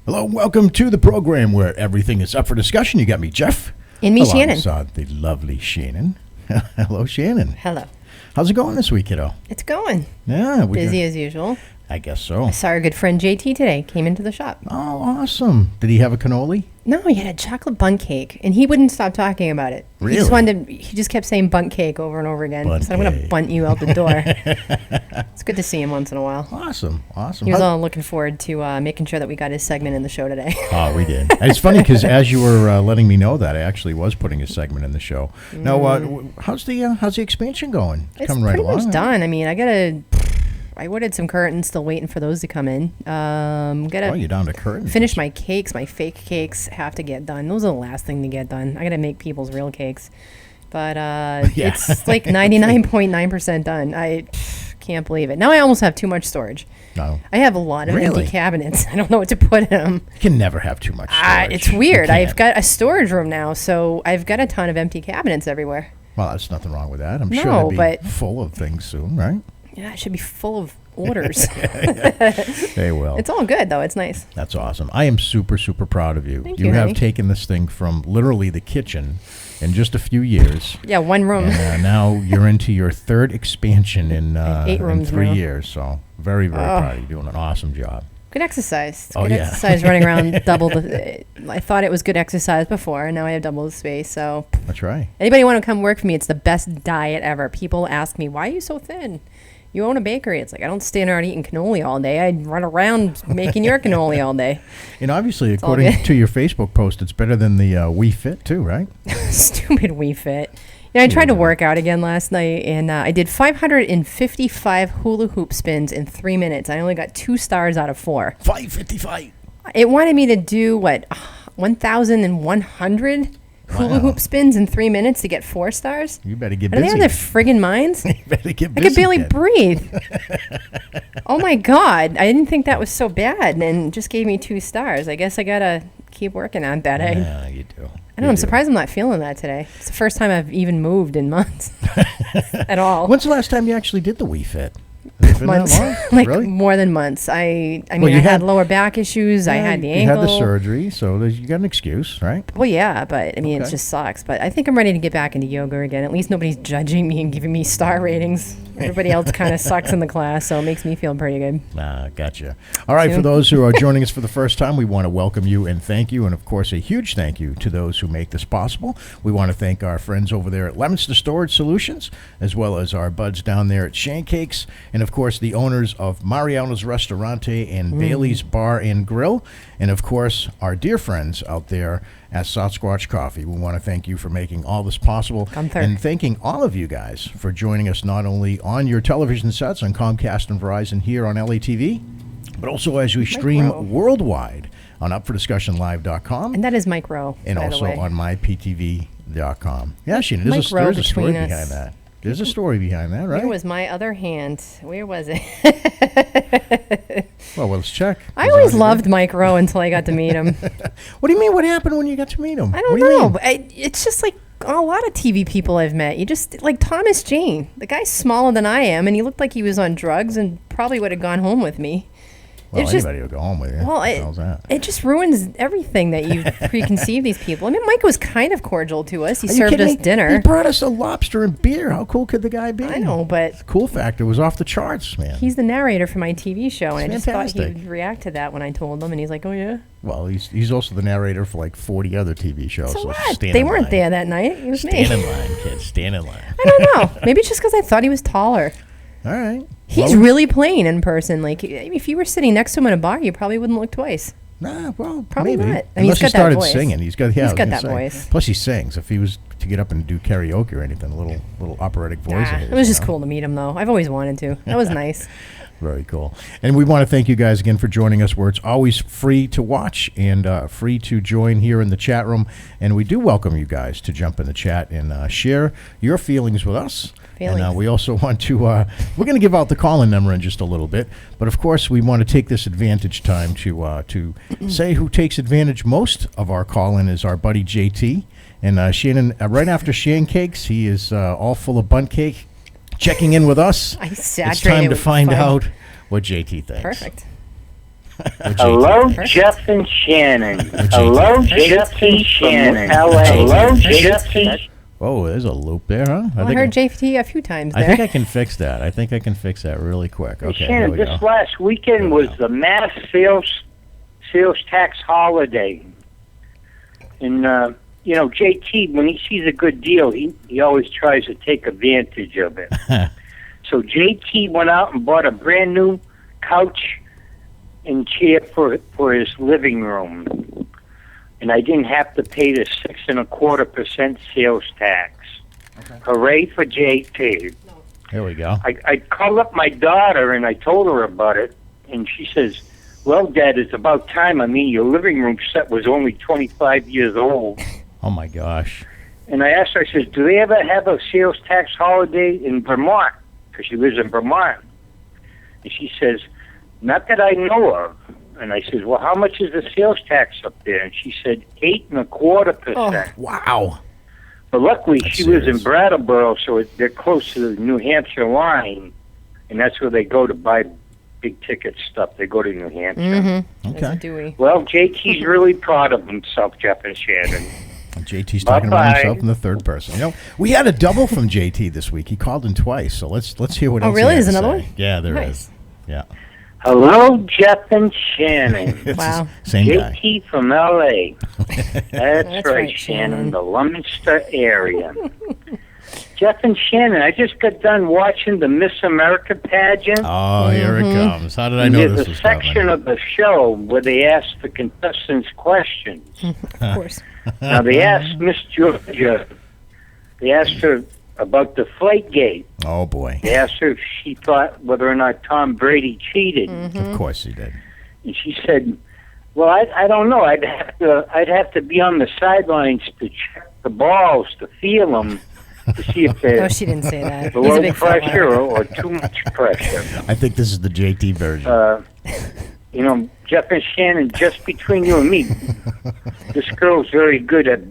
Hello, and welcome to the program where everything is up for discussion. You got me, Jeff. And me, Shannon. Alongside the lovely Shannon. Hello, Shannon. Hello. How's it going this week, kiddo? It's going. Yeah. Busy as usual. I guess so. I saw our good friend JT today. Came into the shop. Oh, awesome. Did he have a cannoli? No, he had a chocolate bundt cake, and he wouldn't stop talking about it. Really? He just kept saying bundt cake over and over again. Bundt So I'm going to cake. bunt you out the door. It's good to see him once in a while. Awesome. He was all looking forward to making sure that we got his segment in the show today. Oh, we did. And it's funny because as you were letting me know that, I actually was putting a segment in the show. Now, how's the expansion going? It's Coming right pretty along? much done. I mean, I ordered some curtains, still waiting for those to come in. You're down to curtains. Finish my cakes. My fake cakes have to get done. Those are the last thing to get done. I got to make people's real cakes. But it's like 99.9% done. I can't believe it. Now I almost have too much storage. No. I have a lot of empty cabinets. I don't know what to put in them. You can never have too much storage. It's weird. You I've can't. got a storage room now, so I've got a ton of empty cabinets everywhere. Well, there's nothing wrong with that. I'm No, sure they'll be but- full of things soon, right? Yeah, it should be full of orders. They will. It's all good, though. It's nice. That's awesome. I am super, super proud of you. Thank You you, have honey. taken this thing from literally the kitchen in just a few years. Yeah, one room. And now you're into your third expansion in 8 rooms 3 now. years. So very, very proud of you. Doing an awesome job. Good exercise. It's Oh, good yeah. exercise running around double the... I thought it was good exercise before, and now I have double the space. So That's right. anybody want to come work for me, it's the best diet ever. People ask me, why are you so thin? You own a bakery. It's like, I don't stand around eating cannoli all day. I run around making your cannoli all day. And obviously, all according good. to your Facebook post, it's better than the Wii Fit too, right? Stupid Wii Fit. Yeah, I tried to work out again last night, and I did 555 hula hoop spins in 3 minutes. I only got 2 stars out of 4. 555. It wanted me to do, 1,100 hula Wow. hoop spins in 3 minutes to get 4 stars? You better get Are they busy. on their friggin' minds? You better get I busy. could barely kid. breathe. Oh my God. I didn't think that was so bad, and just gave me 2 stars. I guess I gotta keep working on that. Yeah, you do. I don't know, I'm surprised I'm not feeling that today. It's the first time I've even moved in months at all. When's the last time you actually did the Wii Fit? Has it been Months. that long? Like Really? more than months. I mean, Well, you I had had- lower back issues. I had the You ankle. had the surgery, so you got an excuse, right? Well, yeah, but I mean, Okay. it just sucks. But I think I'm ready to get back into yoga again. At least nobody's judging me and giving me star ratings. Everybody else kind of sucks in the class, so it makes me feel pretty good. Gotcha. All right, for those who are joining us for the first time, we want to welcome you and thank you. And, of course, a huge thank you to those who make this possible. We want to thank our friends over there at Lemonster Storage Solutions, as well as our buds down there at Shancakes, and, of course, the owners of Mariano's Restaurante and Bailey's Bar and Grill, and, of course, our dear friends out there at Sasquatch Coffee. We want to thank you for making all this possible. Gunther. And thanking all of you guys for joining us not only on your television sets on Comcast and Verizon here on LATV, but also as we stream Rowe. worldwide on UpForDiscussionLive.com And that is Mike Rowe, and by also the way. on MyPTV.com. Yeah, Shannon, Mike Rowe there's a story between us. behind that. There's a story behind that, right? Where was my other hand? Where was it? Well, let's check. I Is always that- loved Mike Rowe until I got to meet him. What do you mean? What happened when you got to meet him? I What don't do you know. mean? But it's just like a lot of TV people I've met. You just, like Thomas Jane. The guy's smaller than I am, and he looked like he was on drugs and probably would have gone home with me. Well, it's just- anybody will go home with you. Well, What the hell's that? it just ruins everything that you preconceive these people. I mean, Mike was kind of cordial to us. He Are you served kidding us me? dinner. He brought us a lobster and beer. How cool could the guy be? I know, but The cool factor was off the charts, man. he's the narrator for my TV show, and I It's just thought fantastic. he would react to that when I told him, and he's like, "Oh yeah." Well, he's also the narrator for like 40 other TV shows. So what? stand They in weren't line. there that night. It was me. Stand in line, kids. Stand in line. I don't know. Maybe it's just because I thought he was taller. All right. He's Well, really plain in person. Like, if you were sitting next to him in a bar, you probably wouldn't look twice. Nah, well, Probably maybe. not. I mean, Unless he's he got that started voice. singing. He's got, yeah, He's I was got gonna that say. voice. Plus, he sings. If he was to get up and do karaoke or anything, a little operatic voice. Nah, of his, it was you just know? cool to meet him, though. I've always wanted to. That was nice. Very cool. And we want to thank you guys again for joining us, where it's always free to watch and free to join here in the chat room. And we do welcome you guys to jump in the chat and share your feelings with us. Feelings. And we also want to, we're going to give out the call-in number in just a little bit. But, of course, we want to take this advantage time to say who takes advantage most of our call-in is our buddy JT. And Shannon, right after Shancakes, he is all full of bundt cake, checking in with us. I saturated It's time to with find fudge. out what JT thinks. Perfect. Hello, Jeff and Shannon. Hello, Jeff and Shannon. Hello, Jeff and Oh, there's a loop there, huh? I heard JT a few times there. I think I can fix that. I think I can fix that really quick. Okay, Shannon, this last weekend was the mass sales tax holiday. And, JT, when he sees a good deal, he always tries to take advantage of it. So JT went out and bought a brand new couch and chair for his living room. And I didn't have to pay the 6.25% sales tax. Okay. Hooray for JT. Here we go. I called up my daughter and I told her about it, and she says, well, Dad, it's about time. I mean, your living room set was only 25 years old. Oh, my gosh. And I asked her, I says, do they ever have a sales tax holiday in Vermont? Because she lives in Vermont. And she says, not that I know of. And I said, well, how much is the sales tax up there? And she said, 8.25%. Oh, wow. But luckily, she lives in Brattleboro, so they're close to the New Hampshire line. And that's where they go to buy big-ticket stuff. They go to New Hampshire. Mm-hmm. Okay. Well, JT's really proud of himself, Jeff and Shannon. JT's talking about himself in the third person. We had a double from JT this week. He called in twice, so let's hear what else. Oh, really? There's another one? Yeah, there is. Yeah. Hello, Jeff and Shannon. Wow. Same guy. JT from L.A. That's right, Shannon, the Leominster area. Jeff and Shannon, I just got done watching the Miss America pageant. Oh, here it comes. How did I know this was There's a section of the show where they ask the contestants questions. Of course. Now, they asked Miss Georgia, they asked her about the Deflategate. Oh, boy. They asked her if she thought whether or not Tom Brady cheated. Of course he did. And she said, well, I don't know. I'd have to be on the sidelines to check the balls, to feel them, to see if they're she didn't say that. below pressure or too much pressure. I think this is the JT version. Jeff and Shannon, just between you and me, this girl's very good at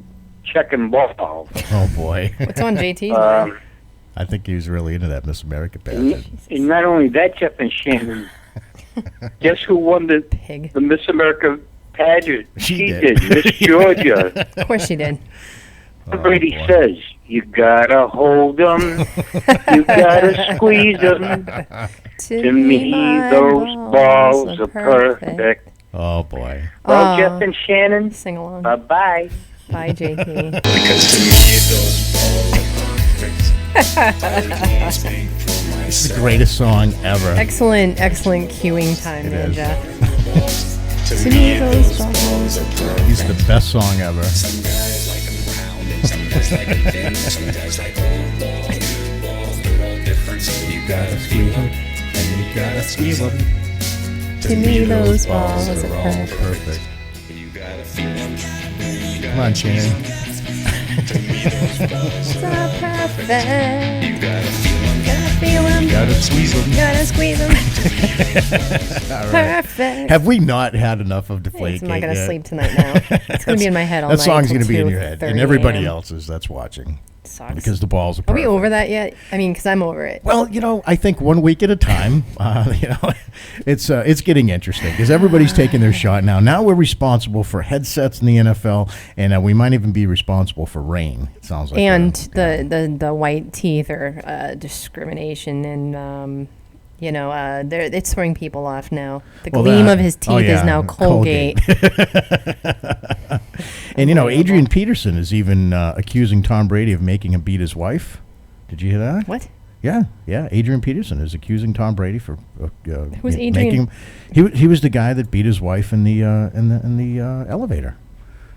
checking balls. Oh, boy. What's on JT? I think he was really into that Miss America pageant. And not only that, Jeff and Shannon, guess who won the Miss America pageant? She did. Miss Georgia. Of course she did. Brady says, you gotta hold 'em, you gotta squeeze 'em. To me, those balls are perfect. Oh, boy. Well, Jeff and Shannon, sing along. Bye-bye. Bye, JT. Because to me, those balls are perfect. It's the greatest song ever. Excellent queuing time It there, is. Jeff. To me, those balls are perfect. He's the best song ever. Some guys like them round and some guys like them thin. Some guys like old balls, new balls, they're all different. So you gotta squeeze them, and you gotta squeeze them. To me, those balls are all perfect. You gotta feel them. Come on, Shannon. To me, those balls are perfect. You gotta feel them. Gotta feel them. Gotta squeeze them. Gotta squeeze them. Right. Perfect. Have we not had enough of Deflategate I'm not going to yet? sleep tonight now. It's going to be in my head all night. That song's going to be in your head. And everybody else's that's watching. Sucks. Because the balls are perfect. Are we over that yet? I mean, because I'm over it. Well, I think 1 week at a time. It's getting interesting because everybody's taking their shot now. Now we're responsible for headsets in the NFL, and we might even be responsible for rain. It sounds like. And the white teeth are discrimination, and it's throwing people off now. The gleam of his teeth is now Colgate. And Adrian Peterson is even accusing Tom Brady of making him beat his wife. Did you hear that? What? Yeah. Adrian Peterson is accusing Tom Brady for Who's Adrian? Making him. He was the guy that beat his wife in the elevator.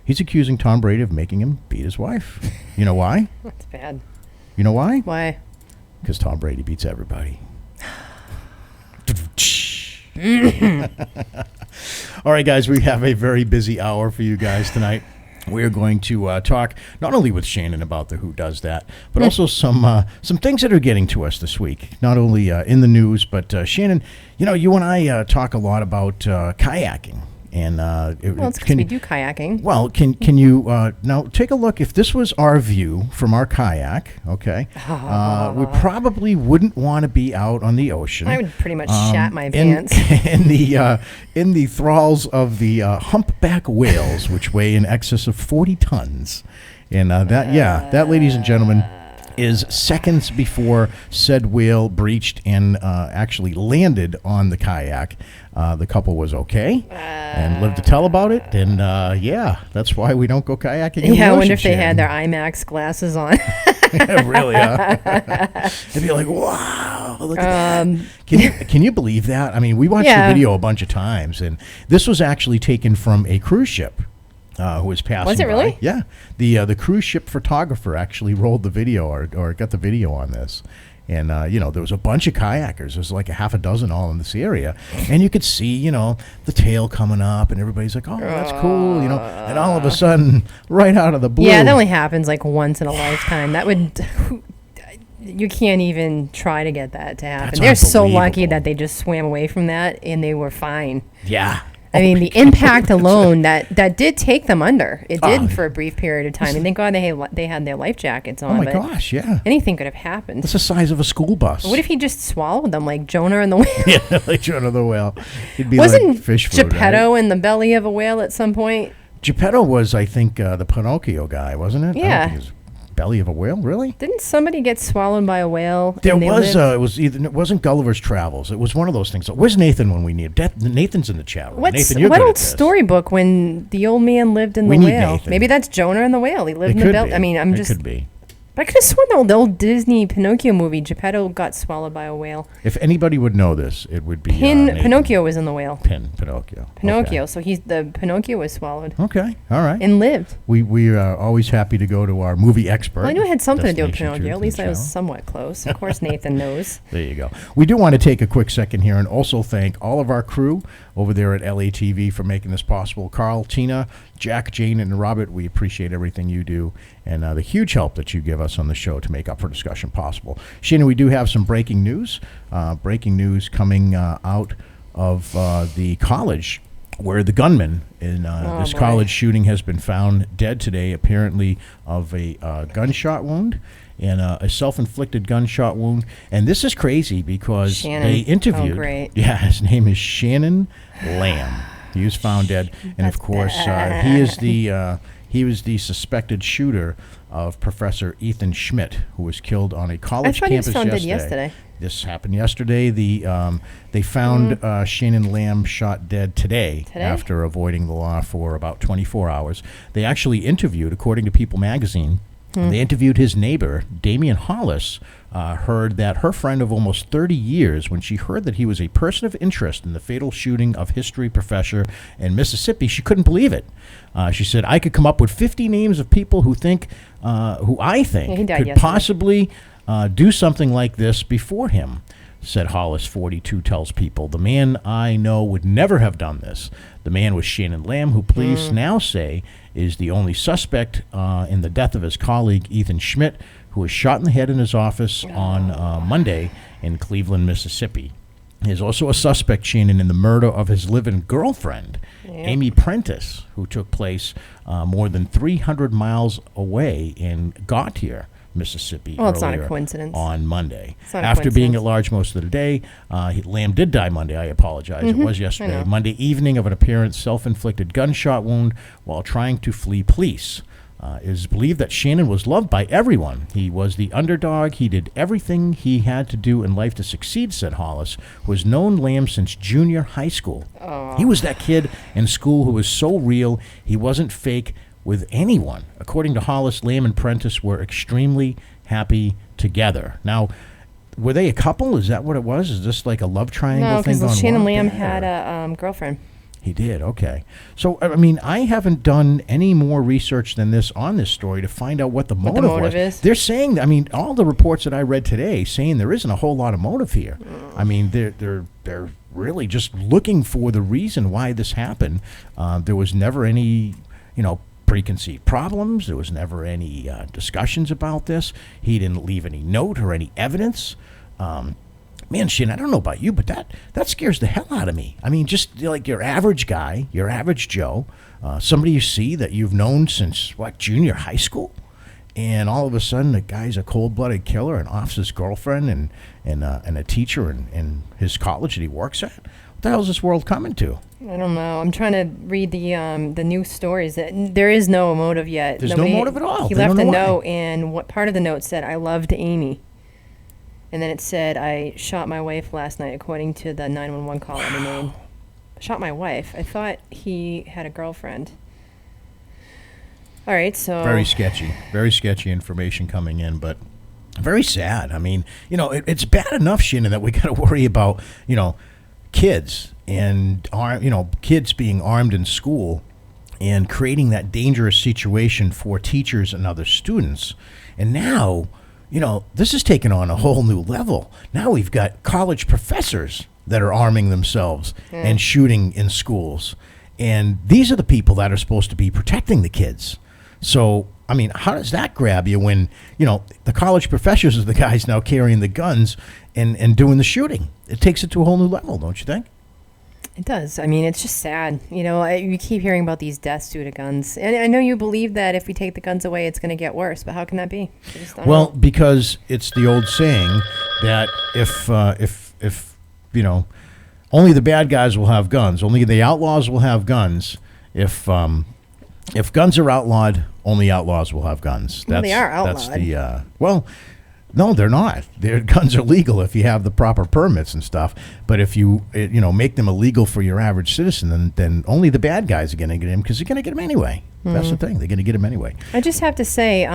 He's accusing Tom Brady of making him beat his wife. You know why? That's bad. You know why? Why? Because Tom Brady beats everybody. All right, guys, we have a very busy hour for you guys tonight. We're going to talk not only with Shannon about the Who Does That, but also some things that are getting to us this week. Not only in the news, but Shannon, you and I talk a lot about kayaking. And Well, it's because we do kayaking. Well, can you now take a look? If this was our view from our kayak, okay, we probably wouldn't want to be out on the ocean. I would pretty much shat my pants. In the thralls of the humpback whales, which weigh in excess of 40 tons. And that, ladies and gentlemen, is seconds before said whale breached and actually landed on the kayak. The couple was okay and lived to tell about it. And that's why we don't go kayaking. In the I ocean, wonder if they Shannon. had their IMAX glasses on. Really, they'd be like, "Wow, look at that!" Can you believe that? I mean, we watched the video a bunch of times, and this was actually taken from a cruise ship. Who was passing Was it really? by. Yeah. The cruise ship photographer actually rolled the video or got the video on this. And, there was a bunch of kayakers. There's like a half a dozen all in this area. And you could see, the tail coming up, and everybody's like, oh, that's cool, And all of a sudden, right out of the blue. Yeah, that only happens like once in a lifetime. That would... You can't even try to get that to happen. That's They're so lucky unbelievable. that they just swam away from that, and they were fine. Yeah. I mean, the impact alone, that did take them under. It did for a brief period of time. And thank God they had their life jackets on. Oh, my but gosh, yeah. anything could have happened. It's the size of a school bus. What if he just swallowed them like Jonah and the whale? Yeah, like Jonah the whale. It'd be Wasn't like fish food, Geppetto right? in the belly of a whale at some point? Geppetto was, I think, the Pinocchio guy, wasn't it? I Yeah. don't think it was belly of a whale, really? Didn't somebody get swallowed by a whale? There and they was, lived? it wasn't Gulliver's Travels. It was one of those things. Where's Nathan when we need him? Nathan's in the chat room. Nathan, you're what good old at this. storybook when the old man lived in We the need whale? Nathan. Maybe that's Jonah and the whale. He lived It in the could belly. be. I mean, It could be. I could have sworn the old Disney Pinocchio movie, Geppetto got swallowed by a whale. If anybody would know this, it would be Nathan. Pinocchio was in the whale. Pinocchio. Pinocchio. So the Pinocchio was swallowed Okay. All right. and lived. We are always happy to go to our movie expert. Well, I knew it had something to do with Destination Pinocchio. At Truth least and I was Show. somewhat close. Of course, Nathan knows. There you go. We do want to take a quick second here and also thank all of our crew over there at LATV for making this possible. Carl, Tina, Jack, Jane, and Robert, we appreciate everything you do and the huge help that you give us on the show to make up for discussion possible. Shannon, we do have some breaking news. Breaking news coming out of the college where the gunman in this college shooting has been found dead today, apparently of a gunshot wound. And a self-inflicted gunshot wound. And this is crazy because Shannon. they interviewed. Oh, great. Yeah, his name is Shannon Lamb. He was found dead, and of course, he was the suspected shooter of Professor Ethan Schmidt, who was killed on a college thought he was campus found dead yesterday. yesterday. This happened yesterday. They found Shannon Lamb shot dead today after avoiding the law for about 24 hours. They actually interviewed, according to People magazine, they interviewed his neighbor, Damian Hollis, heard that her friend of almost 30 years, when she heard that he was a person of interest in the fatal shooting of history professor in Mississippi, she couldn't believe it. She said, I could come up with 50 names of people who I think he died could yesterday. possibly do something like this before him, said Hollis, 42, tells People. The man I know would never have done this. The man was Shannon Lamb, who police now say is the only suspect in the death of his colleague, Ethan Schmidt, who was shot in the head in his office on Monday in Cleveland, Mississippi. There's also a suspect, Shannon, in the murder of his live-in girlfriend, Amy Prentice, who took place more than 300 miles away in Gautier, Mississippi. Well, it's not a earlier coincidence. On Monday. It's not a After being coincidence. at large most of the day, Lamb did die Monday. I apologize. It was yesterday. know. Monday evening of an apparent self-inflicted gunshot wound while trying to flee police. It is believed that Shannon was loved by everyone. He was the underdog. He did everything he had to do in life to succeed, said Hollis, who has known Lamb since junior high school. He was that kid in school who was so real, he wasn't fake with anyone. According to Hollis, Lamb and Prentice were extremely happy together. Now, were they a couple? Is that what it was? Is this like a love triangle No, thing because gone Shannon wrong? Lamb had a girlfriend. He did, okay. So, I mean, I haven't done any more research than this on this story to find out what the motive was. is? They're saying, I mean, all the reports that I read today saying there isn't a whole lot of motive here. I mean, they're really just looking for the reason why this happened. There was never any, preconceived problems. There was never any discussions about this. He didn't leave any note or any evidence. man, Shin, I don't know about you, but that scares the hell out of me. I mean, just like your average guy, your average Joe, somebody you see that you've known since, junior high school? And all of a sudden, the guy's a cold-blooded killer and offs his girlfriend and a teacher in his college that he works at. What the hell is this world coming to? I don't know. I'm trying to read the news stories. There is no motive yet. There's no motive at all. He They left don't a know note, and what part of the note said, "I loved Amy," and then it said, "I shot my wife last night," according to the 911 call that he made. Shot my wife. I thought he had a girlfriend. All right, so Very sketchy information coming in, but very sad. I mean, it's bad enough, Shannon, that we got to worry about, kids and kids being armed in school and creating that dangerous situation for teachers and other students. And now, this is taking on a whole new level. Now we've got college professors that are arming themselves and shooting in schools. And these are the people that are supposed to be protecting the kids. So, I mean, how does that grab you when, the college professors are the guys now carrying the guns and doing the shooting? It takes it to a whole new level, don't you think? It does. I mean, it's just sad. You keep hearing about these deaths due to guns. And I know you believe that if we take the guns away, it's going to get worse. But how can that be? I just don't know. Because it's the old saying that if only the bad guys will have guns, only the outlaws will have guns. If guns are outlawed, only outlaws will have guns. Well, they are outlawed. That's no, they're not. Their guns are legal if you have the proper permits and stuff. But if you make them illegal for your average citizen, then only the bad guys are going to get them because you're going to get them anyway. That's the thing. They're going to get them anyway. I just have to say,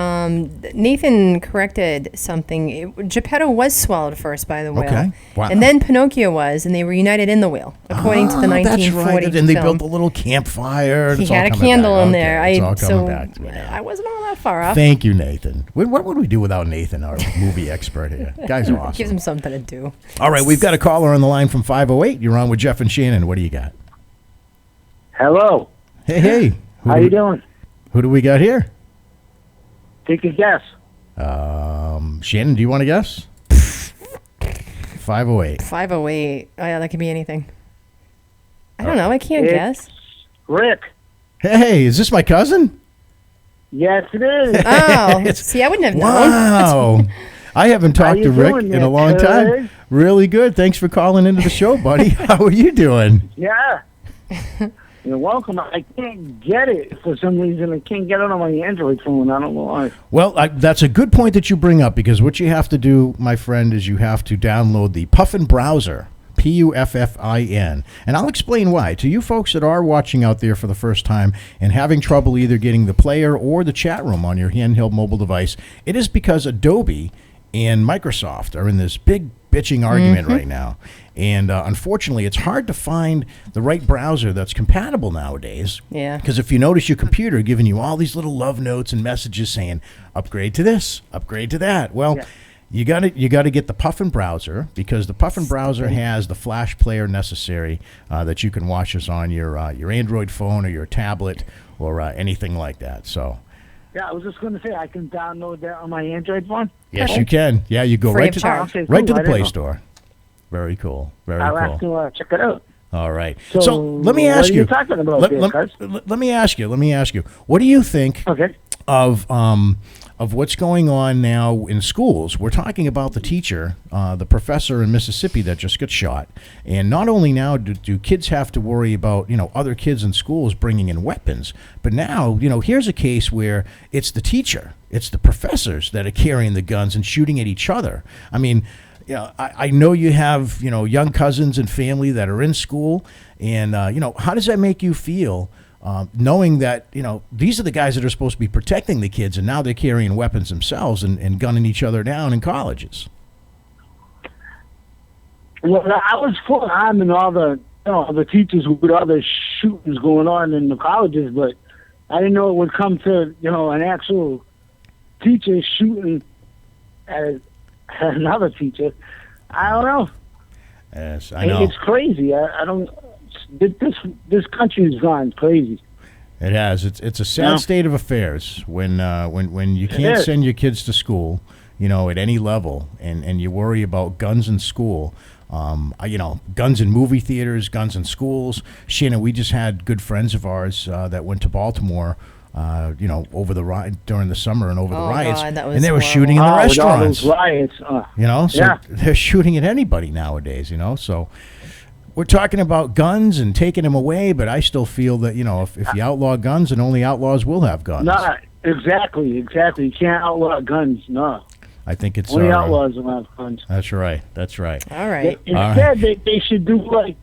Nathan corrected something. Geppetto was swallowed first by the whale. Okay. Wow. And then Pinocchio was, and they were united in the whale, according to the 1940 that's right. film. And they built a little campfire. He It's all had a coming candle back. in Okay, there. It's all coming back to me now. I wasn't all that far off. Thank you, Nathan. What would we do without Nathan, our movie expert here? Guy's awesome. Gives him something to do. All right, we've got a caller on the line from 508. You're on with Jeff and Shannon. What do you got? Hello. Hey. How you doing? Who do we got here? Take a guess. Shannon, do you want to guess? 508. 508. Oh, yeah, that could be anything. I don't know. I can't guess. Rick. Hey, is this my cousin? Yes, it is. Oh, see, I wouldn't have known. Wow. I haven't talked to you Rick doing in a there, long time. cuz? Really good. Thanks for calling into the show, buddy. How are you doing? Yeah. You're welcome. I can't get it for some reason. I can't get it on my Android phone. I don't know why. Well, that's a good point that you bring up because what you have to do, my friend, is you have to download the Puffin browser, Puffin. And I'll explain why. To you folks that are watching out there for the first time and having trouble either getting the player or the chat room on your handheld mobile device, it is because Adobe and Microsoft are in this big bitching argument right now. And unfortunately, it's hard to find the right browser that's compatible nowadays. Yeah. Because if you notice your computer giving you all these little love notes and messages saying, upgrade to this, upgrade to that. Well, you got to get the Puffin browser because the Puffin browser has the Flash player necessary that you can watch us on your Android phone or your tablet or anything like that. So. Yeah, I was just going to say I can download that on my Android phone. Yes, you can. Yeah, you go Free right of to charge. Okay, right to cool. the I didn't Play know. Store. Very cool. Very I'll cool. have to check it out. All right. So let me ask what are you talking about there, cuz? let me ask you. What do you think Okay. of what's going on now in schools? We're talking about the teacher, the professor in Mississippi that just got shot. And not only now do kids have to worry about, other kids in schools bringing in weapons, but now, here's a case where it's the teacher, it's the professors that are carrying the guns and shooting at each other. I mean, I know you have, young cousins and family that are in school. And, how does that make you feel? Knowing that, these are the guys that are supposed to be protecting the kids, and now they're carrying weapons themselves and gunning each other down in colleges. Well, I was full time in all the teachers with all the shootings going on in the colleges, but I didn't know it would come to an actual teacher shooting at another teacher. I don't know. Yes, I know. It's crazy. I don't. This country's gone crazy. It has. It's a sad state of affairs when you can't send your kids to school at any level, and you worry about guns in school, guns in movie theaters, guns in schools. Shannon, we just had good friends of ours that went to Baltimore, over the during the summer and over the riots, God, that was and they were horrible. shooting in the With all restaurants. those riots. So Yeah. they're shooting at anybody nowadays. So we're talking about guns and taking them away, but I still feel that if you outlaw guns, then only outlaws will have guns. No, exactly. You can't outlaw guns. No, I think it's only outlaws will have guns. That's right. All right. Instead, they should do like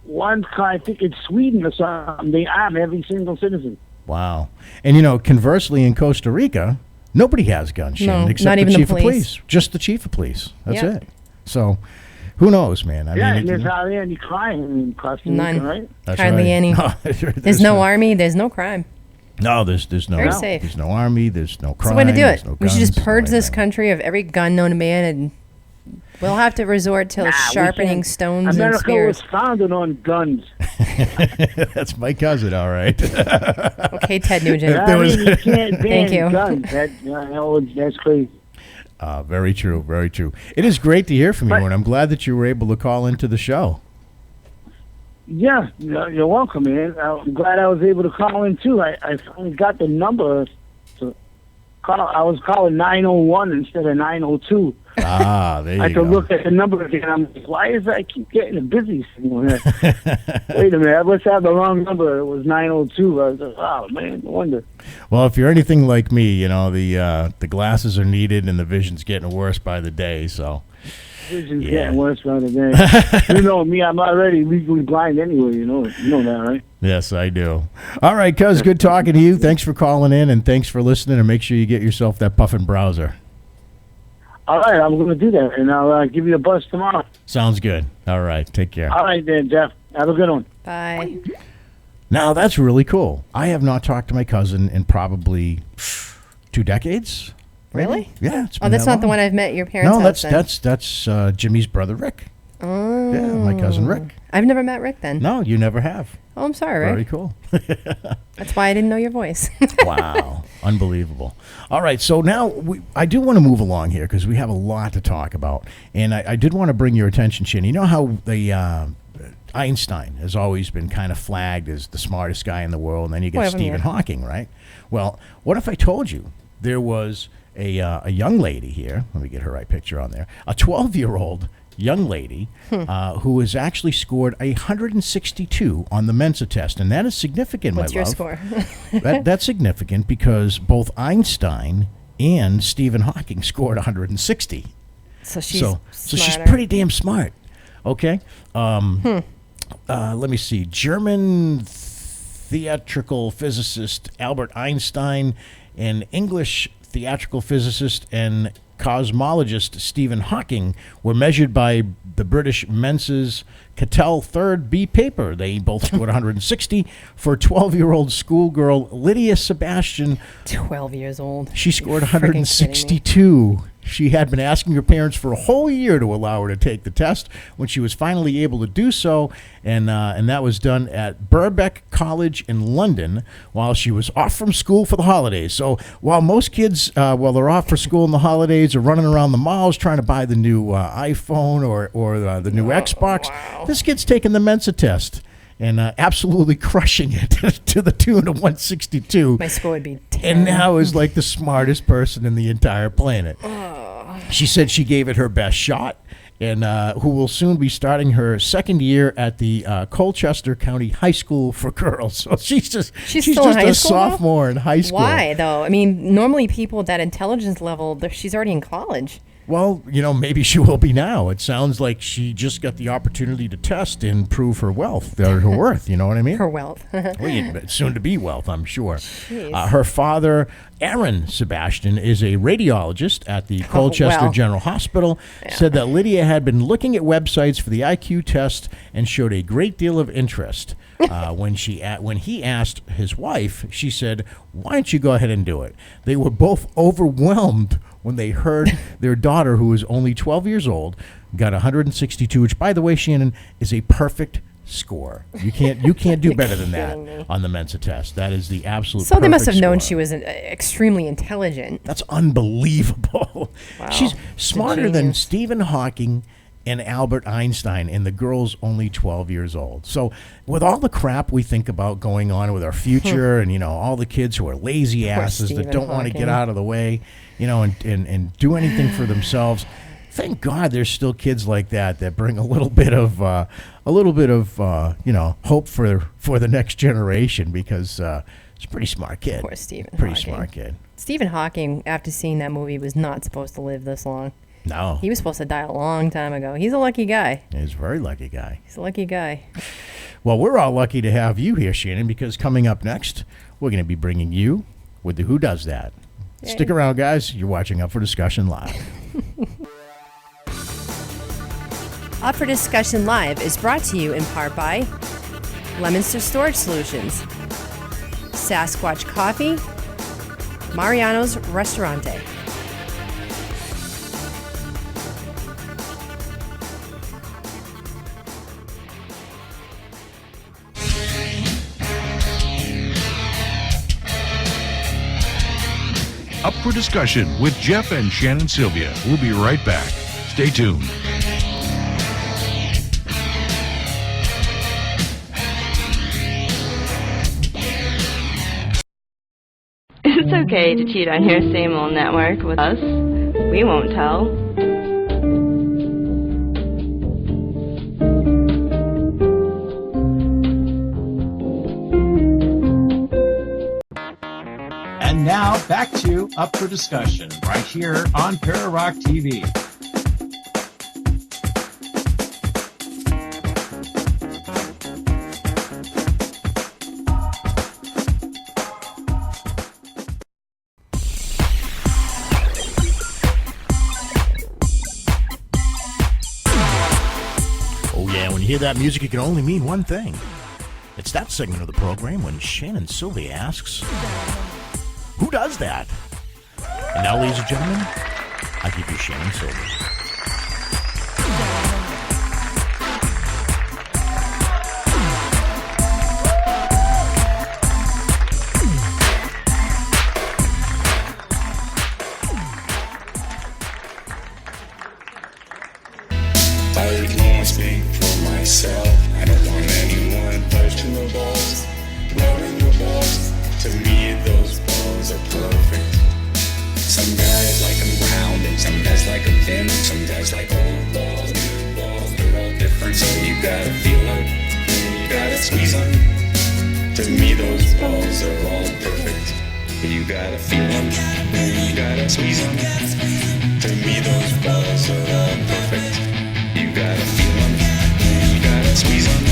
one. I think it's Sweden or something. They arm every single citizen. Wow. And conversely, in Costa Rica, nobody has guns, Shannon, No, except not the even the chief of police. police. Just the chief of police. That's Yeah. it. So, who knows, man? I And mean, there's hardly any crime in Costa Rica, None. right? that's hardly right. any. No, There's no army. There's no crime. No, there's no. Very safe. There's no army. There's no It's crime. the way to do there's it. no We should just guns, no purge this anything. country of every gun known to man, and we'll have to resort to we sharpening can't. stones and America spears. was founded on guns. That's my cousin. All right. Okay, Ted Nugent. I mean, you can't ban Thank you. guns. That's crazy. Very true. Very true. It is great to hear from you, But- and I'm glad that you were able to call into the show. Yeah, you're welcome, man. I'm glad I was able to call in too. I finally got the number to call. I was calling 901 instead of 902. There you I go. could look at the number again. I'm like, why is that? I keep getting a busy signal here. Wait a minute, I must have the wrong number. It was 902. I was like, oh man, no wonder. Well, if you're anything like me, the glasses are needed and the vision's getting worse by the day. So, Vision's Yeah. getting worse by the day. You know me, I'm already legally blind anyway. You know that, right? yes, I do. All right, cuz, good talking to you. Thanks for calling in and thanks for listening. And make sure you get yourself that Puffin browser. All right, I'm going to do that, and I'll give you a buzz tomorrow. Sounds good. All right, take care. All right, then, Jeff. Have a good one. Bye. Now, that's really cool. I have not talked to my cousin in probably 2 decades. maybe? Really? Yeah. It's Oh, been that's that not the long. one I've met at your parents' No, house. that's Jimmy's brother Rick. Oh. Yeah, my cousin Rick. I've never met Rick then. No, you never have. Oh, I'm sorry, Rick. Very cool. That's why I didn't know your voice. Wow, unbelievable. All right, so now I do want to move along here because we have a lot to talk about, and I did want to bring your attention, Shin. You know how the Einstein has always been kind of flagged as the smartest guy in the world, and then you get Boy, Stephen yeah. Hawking, right? Well, what if I told you there was a young lady here? Let me get her right picture on there. A 12-year-old young lady who has actually scored 162 on the Mensa test, and that is significant, What's my your love. score? That's significant because both Einstein and Stephen Hawking scored 160. So she's So she's smarter. pretty damn smart. Okay. Let me see. German theatrical physicist Albert Einstein and English theatrical physicist and cosmologist Stephen Hawking were measured by the British Mensa's Cattell 3rd B paper. They both scored 160 for 12-year-old schoolgirl Lydia Sebastian. 12 years old. She scored You're freaking kidding me. 162. She had been asking her parents for a whole year to allow her to take the test. When she was finally able to do so, and that was done at Birkbeck College in London while she was off from school for the holidays. So while most kids, while they're off for school in the holidays, are running around the malls trying to buy the new iPhone or the new Xbox, this kid's taking the Mensa test and absolutely crushing it to the tune of 162. My score would be 10. And now is like the smartest person in the entire planet. She said she gave it her best shot, and who will soon be starting her second year at the Colchester County High School for Girls. So she's She's just still in high a school, though? sophomore in high school. Why, though? I mean, normally people at that intelligence level, she's already in college. Well, maybe she will be now. It sounds like she just got the opportunity to test and prove her wealth, or her worth. You know what I mean? Her wealth. Well, soon to be wealth, I'm sure. Jeez. Her father, Aaron Sebastian, is a radiologist at the Colchester well. General Hospital, said that Lydia had been looking at websites for the IQ test and showed a great deal of interest. When he asked his wife, she said, "Why don't you go ahead and do it?" They were both overwhelmed when they heard their daughter, who was only 12 years old, got 162, which, by the way, Shannon, is a perfect score. You can't do better than that kidding me. on the Mensa test. That is the absolute. So they must have perfect known score. she was extremely intelligent. That's unbelievable. So Wow. she's smarter than genius. Stephen Hawking and Albert Einstein, and the girl's only 12 years old. So with all the crap we think about going on with our future and, all the kids who are lazy asses that Stephen don't want to get Hawking. out of the way, and do anything for themselves, thank God there's still kids like that bring a little bit of hope for the next generation, because he's a pretty smart kid. Poor Stephen Pretty Hawking. smart kid. Stephen Hawking, after seeing that movie, was not supposed to live this long. No, He was supposed to die a long time ago. He's a lucky guy. he's a very lucky guy. He's a lucky guy. Well, we're all lucky to have you here, Shannon, because coming up next, we're going to be bringing you with the Who Does That. Yay. Stick around, guys. You're watching Up for Discussion Live. Up for Discussion Live is brought to you in part by Lemonster Storage Solutions, Sasquatch Coffee, Mariano's Restaurante. Up for Discussion with Jeff and Shannon Sylvia. We'll be right back. Stay tuned. It's okay to cheat on your same old network with us. We won't tell. And now back to Up for Discussion right here on Pararock TV. Oh, yeah, when you hear that music, it can only mean one thing. It's that segment of the program when Shannon Sylvia asks, who does that? And now, ladies and gentlemen, I give you Shannon Sylvia. I can't speak for myself. I don't want anyone touching the balls, rubbing the balls. To me, those balls are perfect. Some guys like them round and some guys like them thin. Some guys like old balls, new balls. They're all different, so you gotta feel them. You gotta squeeze them. To me, those balls are all perfect. You gotta feel them. You gotta squeeze them. To me, those balls are all perfect. You gotta feel them. You gotta squeeze them.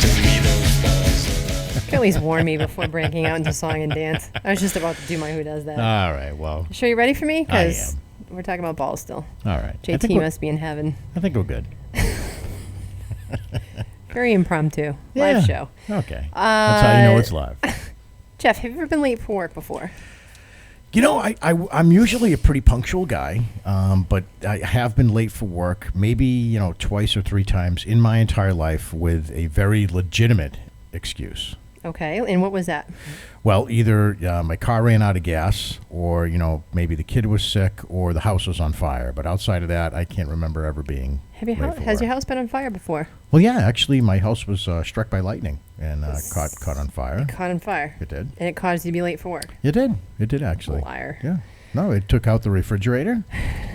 To me, those balls are all You can at least warn me before breaking out into song and dance. I was just about to do my Who Does That. All right, well, Sure you ready for me? I Because am. we're talking about balls still. all right. I think JT we're- must be in heaven. I think we're good. Very impromptu. Yeah. Live show. Okay. That's how you know it's live. Jeff, have you ever been late for work before? You know, I'm usually a pretty punctual guy, but I have been late for work maybe, twice or three times in my entire life with a very legitimate excuse. Okay, and what was that? Well, either my car ran out of gas or, maybe the kid was sick or the house was on fire. But outside of that, I can't remember ever being Have your late for has work. your house been on fire before? Well, yeah, actually, my house was struck by lightning and caught on fire. Caught on fire. It did. And it caused you to be late for work. It did. It did, actually. Liar. Yeah. No, it took out the refrigerator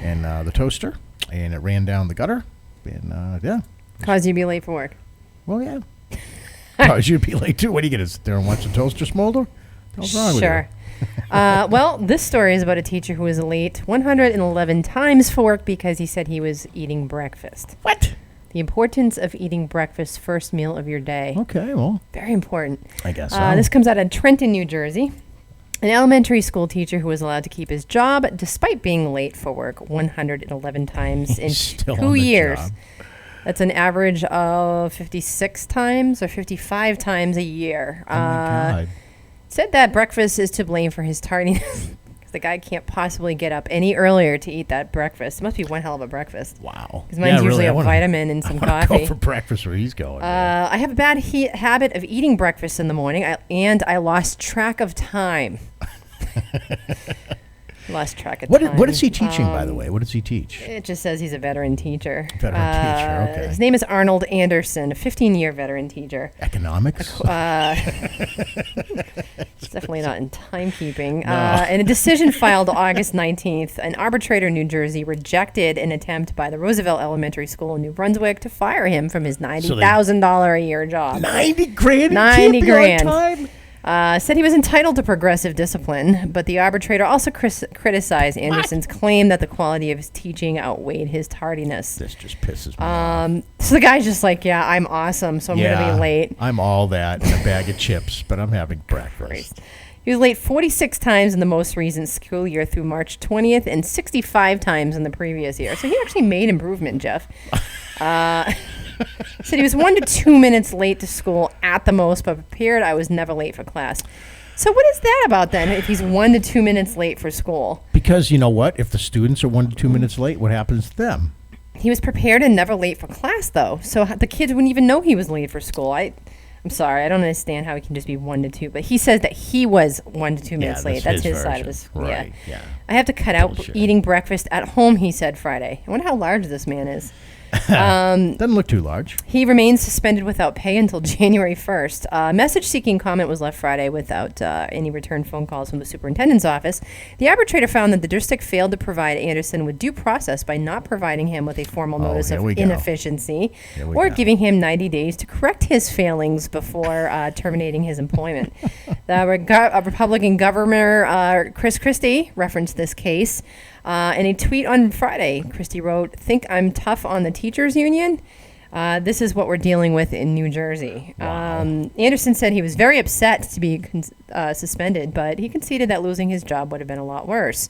and the toaster, and it ran down the gutter. And, yeah. Caused you to be late for work. Well, yeah. Caused you to be late, too. What are you going to sit there and watch the toaster smolder? What's wrong with Sure. Well, this story is about a teacher who was late 111 times for work because he said he was eating breakfast. What? The importance of eating breakfast, first meal of your day. Okay, well, Very important. I guess so. This comes out of Trenton, New Jersey. An elementary school teacher who was allowed to keep his job despite being late for work 111 times in Still 2 on the years. job. That's an average of 56 times or 55 times a year. Oh, my God. Said that breakfast is to blame for his tardiness. The guy can't possibly get up any earlier to eat that breakfast. It must be one hell of a breakfast. Wow. Because mine's usually a vitamin and I some wanna coffee. go for breakfast where he's going. man. I have a bad habit of eating breakfast in the morning, and I lost track of time. Lost track of What time. what is he teaching, by the way? What does he teach? It just says he's a veteran teacher. Veteran teacher, okay. His name is Arnold Anderson, a 15-year veteran teacher. Economics? It's definitely not in timekeeping. In a decision filed August 19th, an arbitrator in New Jersey rejected an attempt by the Roosevelt Elementary School in New Brunswick to fire him from his $90,000 a year job. 90 grand? 90 grand. Time? Said he was entitled to progressive discipline, but the arbitrator also criticized Anderson's claim that the quality of his teaching outweighed his tardiness. This just pisses me off. So the guy's just like, yeah, I'm awesome, so I'm going to be late. I'm all that in a bag of chips, but I'm having breakfast. He was late 46 times in the most recent school year through March 20th and 65 times in the previous year. So he actually made improvement, Jeff. Said he was 1 to 2 minutes late to school at the most, but prepared I was never late for class. So what is that about then, if he's 1 to 2 minutes late for school? Because you know what? If the students are 1 to 2 minutes late, what happens to them? He was prepared and never late for class, though. So the kids wouldn't even know he was late for school. I'm sorry. I don't understand how he can just be 1 to 2. But he says that he was 1 to 2 minutes late. That's his side of this. Right, yeah. I have to cut out eating breakfast at home, he said Friday. I wonder how large this man is. Doesn't look too large. He remains suspended without pay until January 1st. A message-seeking comment was left Friday without any return phone calls from the superintendent's office. The arbitrator found that the district failed to provide Anderson with due process by not providing him with a formal notice of inefficiency or giving him 90 days to correct his failings before terminating his employment. The Republican governor, Chris Christie, referenced this case. In a tweet on Friday, Christie wrote, "Think I'm tough on the teachers union? This is what we're dealing with in New Jersey." Wow. Anderson said he was very upset to be suspended, but he conceded that losing his job would have been a lot worse.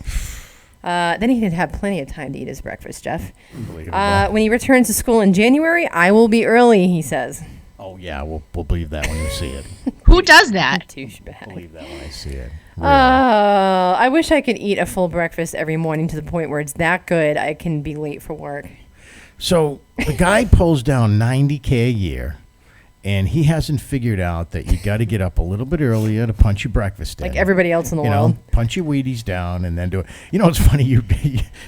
Then he did have plenty of time to eat his breakfast, Jeff. When he returns to school in January, I will be early, he says. Oh, yeah, we'll believe that when we see it. Who does that? Douchebag. Believe that when I see it. Really. I wish I could eat a full breakfast every morning to the point where it's that good I can be late for work. So the guy pulls down $90K a year, and he hasn't figured out that you got to get up a little bit earlier to punch your breakfast in. Like everybody else in the world. Punch your Wheaties down and then do it. You know, it's funny. You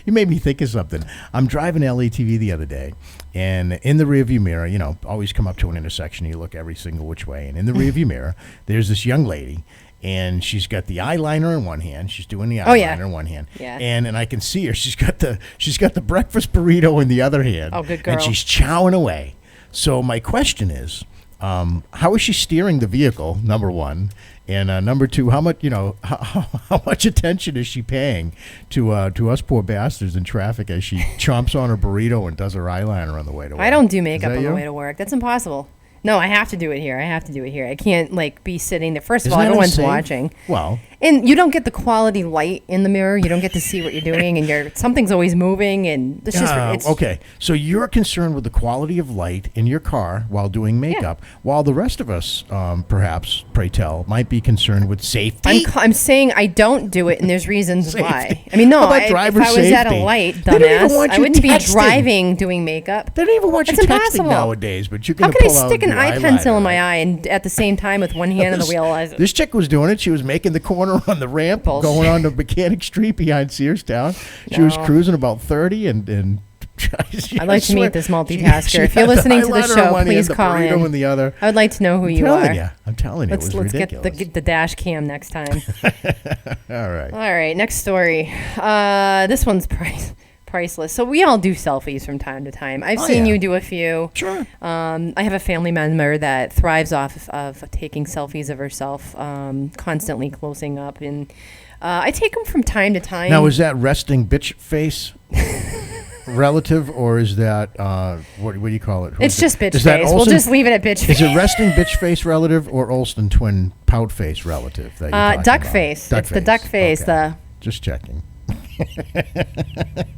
made me think of something. I'm driving LATV the other day, and in the rearview mirror, always come up to an intersection, you look every single which way, and in the rearview mirror, there's this young lady. And she's got the eyeliner in one hand. She's doing the eyeliner in one hand. Yeah. And I can see her. She's got the breakfast burrito in the other hand. Oh, good girl. And she's chowing away. So my question is, how is she steering the vehicle? Number one, and number two, how much how much attention is she paying to us poor bastards in traffic as she chomps on her burrito and does her eyeliner on the way to work? I don't do makeup on the way to work. That's impossible. No, I have to do it here. I can't be sitting there. First of all, everyone's watching. Well, and you don't get the quality light in the mirror. You don't get to see what you're doing, and something's always moving, and it's okay. So you're concerned with the quality of light in your car while doing makeup, while the rest of us, perhaps, pray tell, might be concerned with safety. I'm saying I don't do it, and there's reasons why. I mean, no, if I was at a light, dumbass, I wouldn't be driving doing makeup. They don't even want you texting nowadays, but you can. How can I stick an eye pencil in my eye and at the same time with one hand on the wheel? This chick was doing it. She was making the corner on the ramp going on to Mechanic Street behind Searstown. She was cruising about 30 and I'd like to meet this multitasker. If you're listening to the show, please call in. The other. I would like to know who you are. I'm telling you, let's get the dash cam next time. All right. Next story. This one's priceless. So we all do selfies from time to time. I've seen you do a few. Sure. I have a family member that thrives off of taking selfies of herself, constantly closing up, and I take them from time to time. Now, is that resting bitch face relative, or is that what do you call it? It's just bitch face. We'll just leave it at bitch face. Is it resting bitch face relative or Olsen twin pout face relative? Duck face. It's the duck face. Okay. Just checking.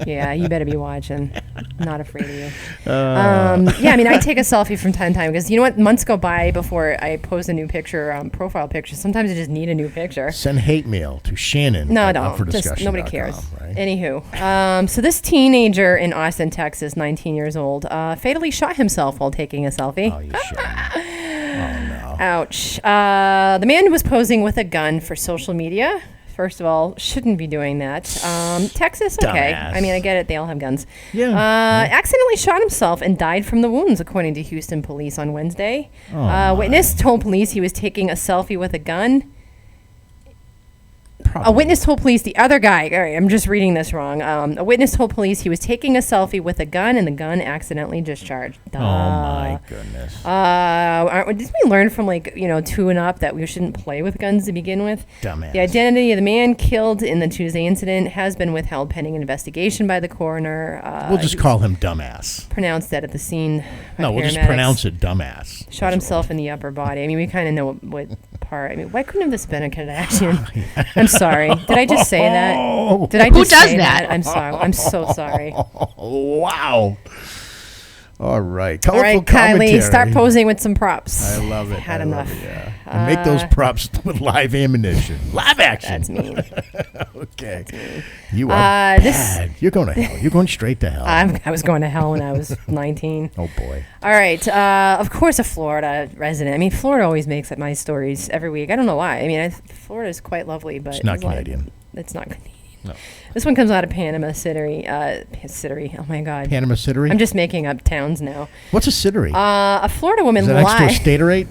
Yeah, you better be watching. I'm not afraid of you. I take a selfie from time to time because you know what? Months go by before I post a new picture, profile picture. Sometimes I just need a new picture. Send hate mail to Shannon. No, just nobody cares. Right? Anywho, so this teenager in Austin, Texas, 19 years old, fatally shot himself while taking a selfie. Oh, you shouldn't. Oh, no. Ouch. The man was posing with a gun for social media. first of all, shouldn't be doing that. Texas, okay. Dumbass. I mean, I get it. They all have guns. Yeah. Accidentally shot himself and died from the wounds, according to Houston police on Wednesday. Witness told police he was taking a selfie with a gun. Probably. A witness told police the other guy, all right, I'm just reading this wrong. A witness told police he was taking a selfie with a gun and the gun accidentally discharged. Duh. Oh my goodness. Did we learn from 2 and up that we shouldn't play with guns to begin with? Dumbass. The identity of the man killed in the Tuesday incident has been withheld pending an investigation by the coroner. We'll just call him dumbass. Pronounced dead at the scene. by No, we'll just paramedics. pronounce it dumbass. Shot himself in the upper body. I mean, we kind of know what part. I mean, why couldn't have this been a Kardashian? I'm sorry. Did I just say that? Did I just Who does say that? I'm sorry. I'm so sorry. Wow. All right. All Colorful right, Kylie, commentary. start posing with some props. I love it. Had I enough. Love it, yeah. And make those props with live ammunition. Live action. That's mean. Okay. You are this- bad. You're going to hell. You're going straight to hell. I was going to hell when I was 19. Oh, boy. All right. Of course, a Florida resident. I mean, Florida always makes up my stories every week. I don't know why. I mean, Florida is quite lovely, but It's not there's a lot- Canadian. It's not Canadian. No. This one comes out of Panama City. City. Oh my God. Panama City? I'm just making up towns now. What's a city? A Florida woman Is that next to a lied. staterate?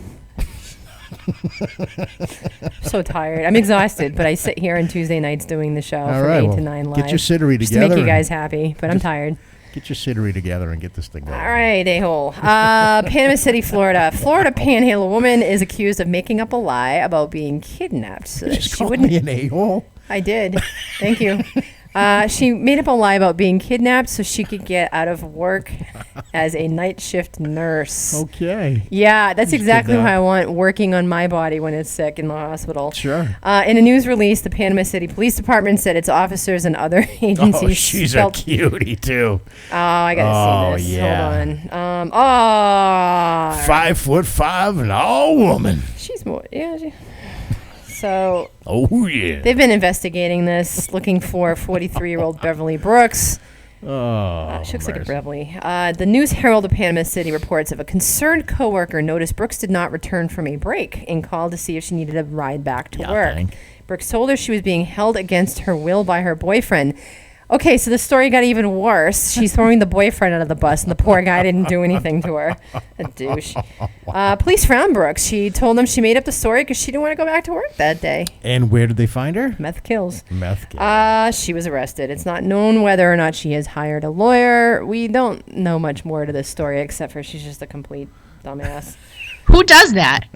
So tired. I'm exhausted, but I sit here on Tuesday nights doing the show All from right, 8 well, to 9 live. get your cittery just to make together you guys and happy, but I'm tired. Get your cittery together and get this thing going. All right, a-hole. Panama City, Florida. Florida panhandle woman is accused of making up a lie about being kidnapped. So You that just she called wouldn't. me an a-hole? I did. Thank you. She made up a lie about being kidnapped so she could get out of work as a night shift nurse. Okay. Yeah, that's Just exactly kidnapped. how I want working on my body when it's sick in the hospital. Sure. In a news release, the Panama City Police Department said its officers and other agencies. Oh, she's a cutie, too. Oh, I gotta see this. yeah. Hold on. 5'5" and all woman. She's more. Yeah. So Oh, yeah. they've been investigating this, looking for 43-year-old Beverly Brooks. Oh, She looks like a mercy. Beverly. The News Herald of Panama City reports of a concerned coworker noticed Brooks did not return from a break and called to see if she needed a ride back to Yeah, work. thank. Brooks told her she was being held against her will by her boyfriend. Okay, so the story got even worse. She's throwing the boyfriend out of the bus, and the poor guy didn't do anything to her. A douche. Police found Brooks. She told them she made up the story because she didn't want to go back to work that day. And where did they find her? Meth kills. Meth kid. She was arrested. It's not known whether or not she has hired a lawyer. We don't know much more to this story except for she's just a complete dumbass. Who does that?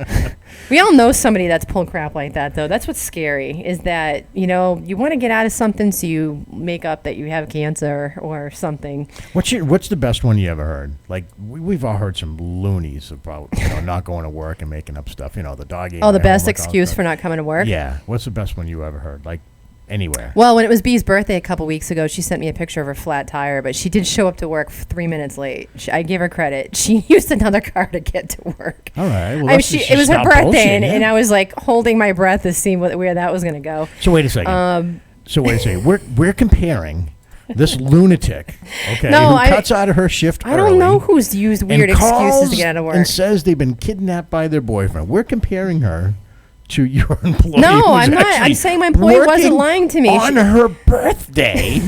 We all know somebody that's pulled crap like that, though. That's what's scary, is that, you want to get out of something, so you make up that you have cancer or something. What's the best one you ever heard? Like, we've all heard some loonies about, not going to work and making up stuff. The dog ate Oh, the my best homework, all excuse that. for not coming to work? Yeah. What's the best one you ever heard? Like, anywhere. Well, when it was Bee's birthday a couple weeks ago, she sent me a picture of her flat tire, but she did show up to work 3 minutes late. I give her credit. She used another car to get to work. All right. Well, It was her birthday, and I was like holding my breath to see where that was going to go. So wait a second. We're comparing this lunatic, okay, No, who cuts out of her shift I don't early know who's used and weird excuses calls to get out of work. and says they've been kidnapped by their boyfriend. We're comparing her to your employee. No, who's I'm not. actually I'm saying my employee wasn't working lying to me. on her birthday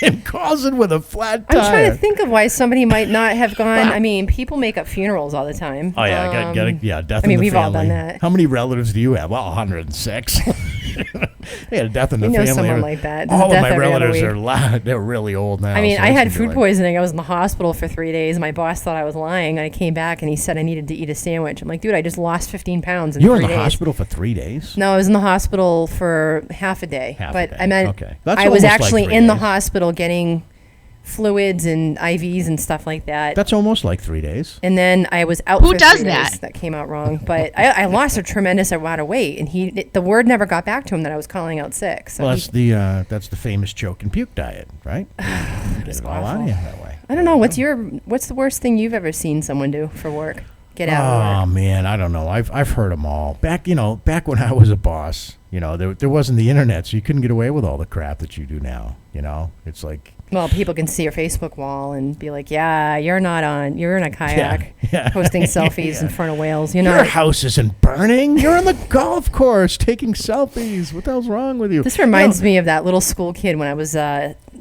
and calls it with a flat tire. I'm trying to think of why somebody might not have gone. I mean, people make up funerals all the time. Oh yeah, death. I mean, in the we've all family. done that. How many relatives do you have? Well, 106. They had a death in the We know family. someone like that. There's a All of death my every other relatives week. they're really old now. I mean, so I it's had gonna be food like- poisoning. I was in the hospital for 3 days. My boss thought I was lying. I came back and he said I needed to eat a sandwich. I'm like, dude, I just lost 15 pounds in You were 3 in the days. hospital for 3 days? No, I was in the hospital for half a day. Half a but day. I meant Okay. That's I was almost like actually 3 in the days. hospital getting fluids and IVs and stuff like that. That's almost like 3 days. And then I was out Who for does 3 days. that? That came out wrong. But I lost a tremendous amount of weight, and the word never got back to him that I was calling out sick. So Well, he- that's the famous choke and puke diet, right? Get it all out of awful. you that way. I don't know. What's the worst thing you've ever seen someone do for work? Get out of Oh work. man, I don't know. I've heard them all. Back when I was a boss, there wasn't the internet, so you couldn't get away with all the crap that you do now. It's like Well, people can see your Facebook wall and be like, yeah, you're in a kayak posting selfies in front of whales. Your house isn't burning. You're on the golf course taking selfies. What the hell's wrong with you? This reminds me of that little school kid when I was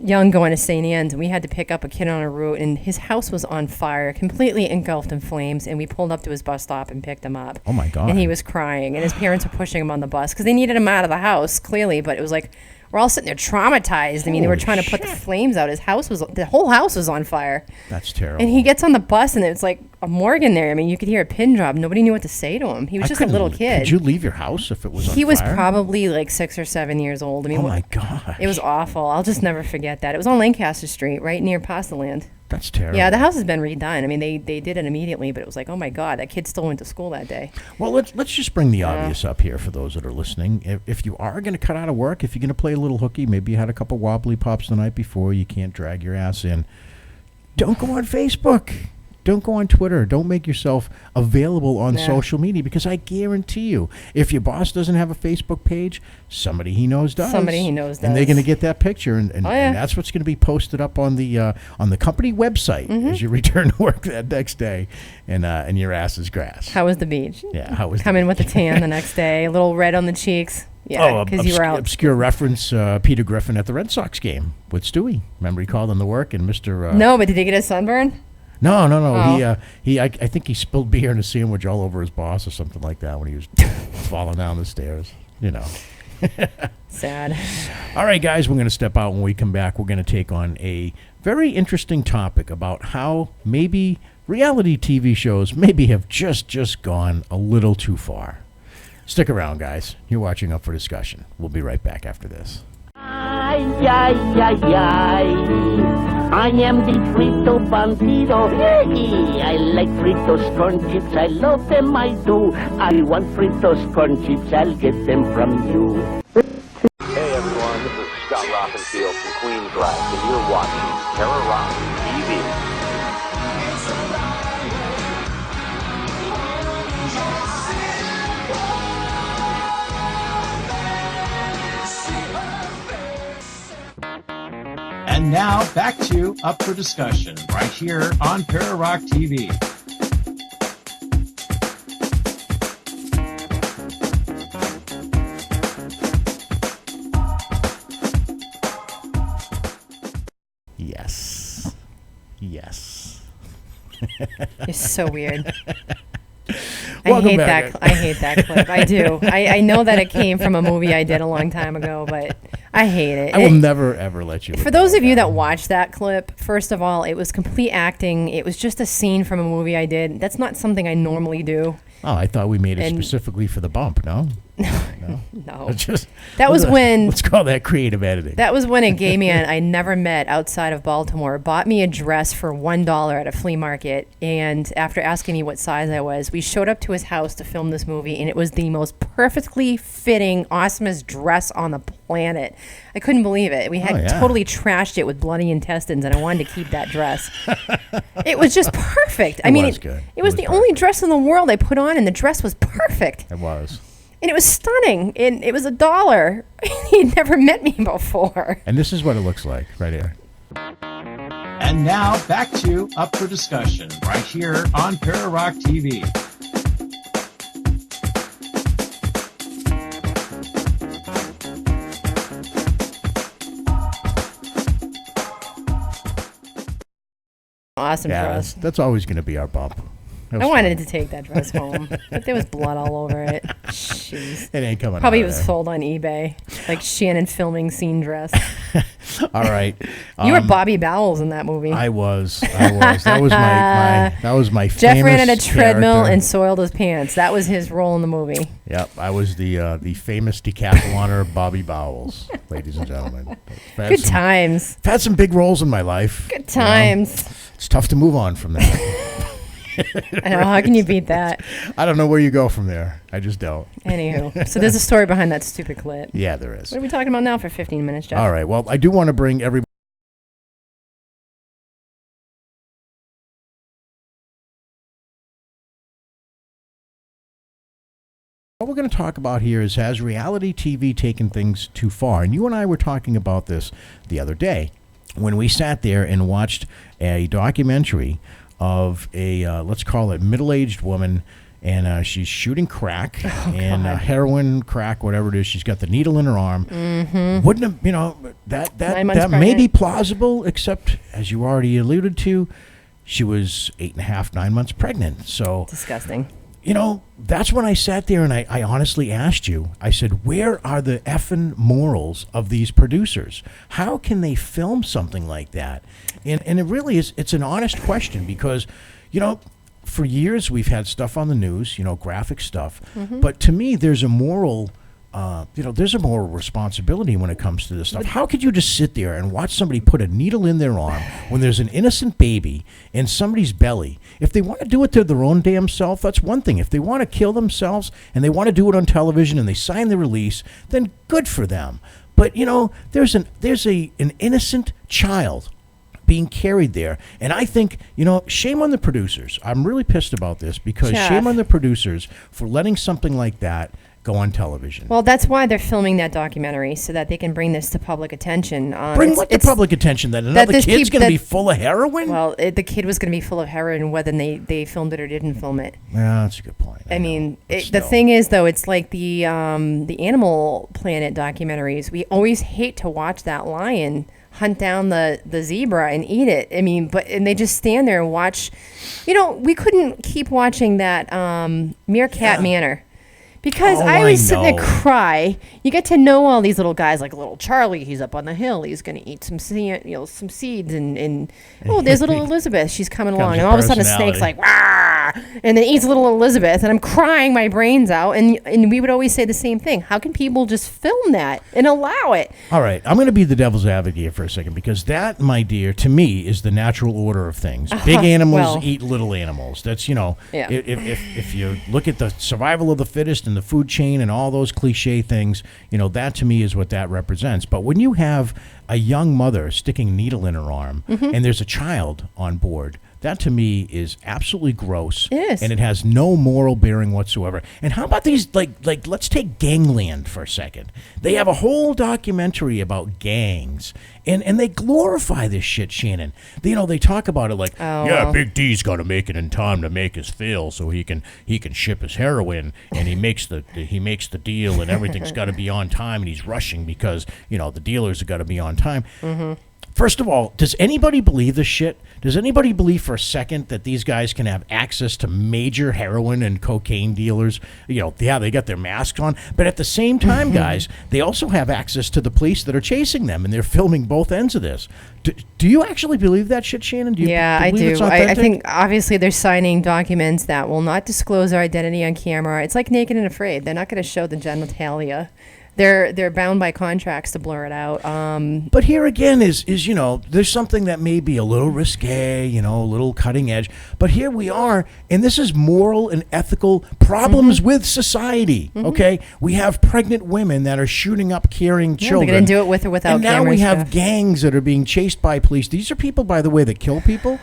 young going to St. Anne's, and we had to pick up a kid on a route, and his house was on fire, completely engulfed in flames, and we pulled up to his bus stop and picked him up. Oh, my God. And he was crying, and his parents were pushing him on the bus because they needed him out of the house, clearly, but it was like, we're all sitting there traumatized. I mean, they were trying to put the flames out. The whole house was on fire. That's terrible. And he gets on the bus, and it's like a Morgan there. I mean, you could hear a pin drop. Nobody knew what to say to him. He was just a little kid. Could you leave your house if it was on fire? He was probably like 6 or 7 years old. I mean, oh, my God. It was awful. I'll just never forget that. It was on Lancaster Street, right near Pastaland. That's terrible. Yeah, the house has been redone. I mean, they did it immediately, but it was like, oh, my God, that kid still went to school that day. Well, let's just bring the obvious up here for those that are listening. If you are going to cut out of work, if you're going to play a little hooky, maybe you had a couple wobbly pops the night before, you can't drag your ass in, don't go on Facebook. Don't go on Twitter. Don't make yourself available on social media, because I guarantee you, if your boss doesn't have a Facebook page, somebody he knows does. And they're going to get that picture, and that's what's going to be posted up on the company website as you return to work that next day, and your ass is grass. How was the beach? Yeah, how was Come in with a tan the next day, a little red on the cheeks. Yeah, because you were out. Obscure reference, Peter Griffin at the Red Sox game with Stewie. Remember, he called in to work, and Mr. No, but did he get a sunburn? No. Oh. I think he spilled beer in a sandwich all over his boss or something like that when he was falling down the stairs. You know. Sad. All right, guys, we're going to step out. When we come back, we're going to take on a very interesting topic about how maybe reality TV shows maybe have just gone a little too far. Stick around, guys. You're watching Up for Discussion. We'll be right back after this. Ay, ay, ay, ay. I am the frito bandido. I like fritos corn chips. I love them, I do. I want fritos corn chips. I'll get them from you. Hey everyone, this is Scott Rockenfield from Queensryche, and you're watching Terror Rock TV. And now back to Up for Discussion right here on Para Rock TV. Yes. You're so weird. I hate that clip. I do. I know that it came from a movie I did a long time ago, but I hate it. I will never, ever let you. For those of you that watched that clip, first of all, it was complete acting. It was just a scene from a movie I did. That's not something I normally do. Oh, I thought we made it specifically for the bump, no? No. Let's call that creative editing. That was when a gay man I never met outside of Baltimore bought me a dress for $1 at a flea market. And after asking me what size I was, we showed up to his house to film this movie, and it was the most perfectly fitting, awesomest dress on the planet. I couldn't believe it. We had totally trashed it with bloody intestines, and I wanted to keep that dress. It was just perfect. It was the only dress in the world I put on, and the dress was perfect. It was. And it was stunning. And it was $1. He'd never met me before. And this is what it looks like right here. And now back to Up for Discussion right here on Para Rock TV. Awesome dress. That's always going to be our bump. I wanted to take that dress home, but there was blood all over it. Jeez. It ain't coming Probably out was sold on eBay, like Shannon filming scene dress. All right. You were Bobby Bowles in that movie. I was. That was my Jeff famous ran at a treadmill character. and soiled his pants. That was his role in the movie. Yep, I was the famous decathlon Bobby Bowles, ladies and gentlemen. Good times. I've had some big roles in my life. Good times. It's tough to move on from that. I know. How can you beat that? I don't know where you go from there. I just don't. Anywho, so there's a story behind that stupid clip. Yeah, there is. What are we talking about now for 15 minutes, Jeff? All right. Well, I do want to bring everybody. What we're going to talk about here is, has reality TV taken things too far? And you and I were talking about this the other day. when we sat there and watched a documentary of a, let's call it middle-aged woman, and she's shooting crack and heroin, crack, whatever it is. She's got the needle in her arm. Mm-hmm. Wouldn't have, that may be plausible, except, as you already alluded to, she was 8.5, 9 months pregnant. So disgusting. That's when I sat there and I honestly asked you, I said, where are the effing morals of these producers? How can they film something like that? And it really is, it's an honest question because, for years we've had stuff on the news, graphic stuff. Mm-hmm. But to me, there's a moral responsibility when it comes to this stuff. How could you just sit there and watch somebody put a needle in their arm when there's an innocent baby in somebody's belly? If they want to do it to their own damn self, that's one thing. If they want to kill themselves and they want to do it on television and they sign the release, then good for them. But there's an innocent child being carried there. And I think, shame on the producers. I'm really pissed about this because shame on the producers for letting something like that go on television. Well, that's why they're filming that documentary, so that they can bring this to public attention. Bring what to public attention? That another kid's going to be full of heroin? Well, the kid was going to be full of heroin whether they filmed it or didn't film it. Yeah, that's a good point. I mean, the thing is, though, it's like the Animal Planet documentaries. We always hate to watch that lion hunt down the zebra and eat it. I mean, and they just stand there and watch. We couldn't keep watching that Meerkat Manor. Because I was sitting there cry. You get to know all these little guys, like little Charlie. He's up on the hill. He's going to eat some seeds. And there's little Elizabeth. She's coming along. And all of a sudden, a snake's like, "Wah!" And then eats little Elizabeth. And I'm crying my brains out. And we would always say the same thing. How can people just film that and allow it? All right. I'm going to be the devil's advocate here for a second. Because that, my dear, to me, is the natural order of things. Big animals eat little animals. That's, if you look at the survival of the fittest and the food chain and all those cliche things, that to me is what that represents. But when you have a young mother sticking a needle in her arm and there's a child on board, that to me is absolutely gross. It is. And it has no moral bearing whatsoever. And how about these, like let's take Gangland for a second. They have a whole documentary about gangs. And they glorify this shit, Shannon. They talk about it like, Big D's got to make it in time to make his fill so he can ship his heroin, and he makes the deal, and everything's got to be on time, and he's rushing because the dealers have got to be on time. Mm-hmm. First of all, does anybody believe this shit? Does anybody believe for a second that these guys can have access to major heroin and cocaine dealers? They got their masks on. But at the same time, guys, they also have access to the police that are chasing them, and they're filming both ends of this. Do you actually believe that shit, Shannon? I do. I think, obviously, they're signing documents that will not disclose their identity on camera. It's like Naked and Afraid. They're not going to show the genitalia. They're bound by contracts to blur it out. But here again is there's something that may be a little risque, a little cutting edge. But here we are, and this is moral and ethical problems with society. Mm-hmm. Okay, we have pregnant women that are shooting up carrying children. They're gonna do it with or without. And now we have gangs that are being chased by police. These are people, by the way, that kill people.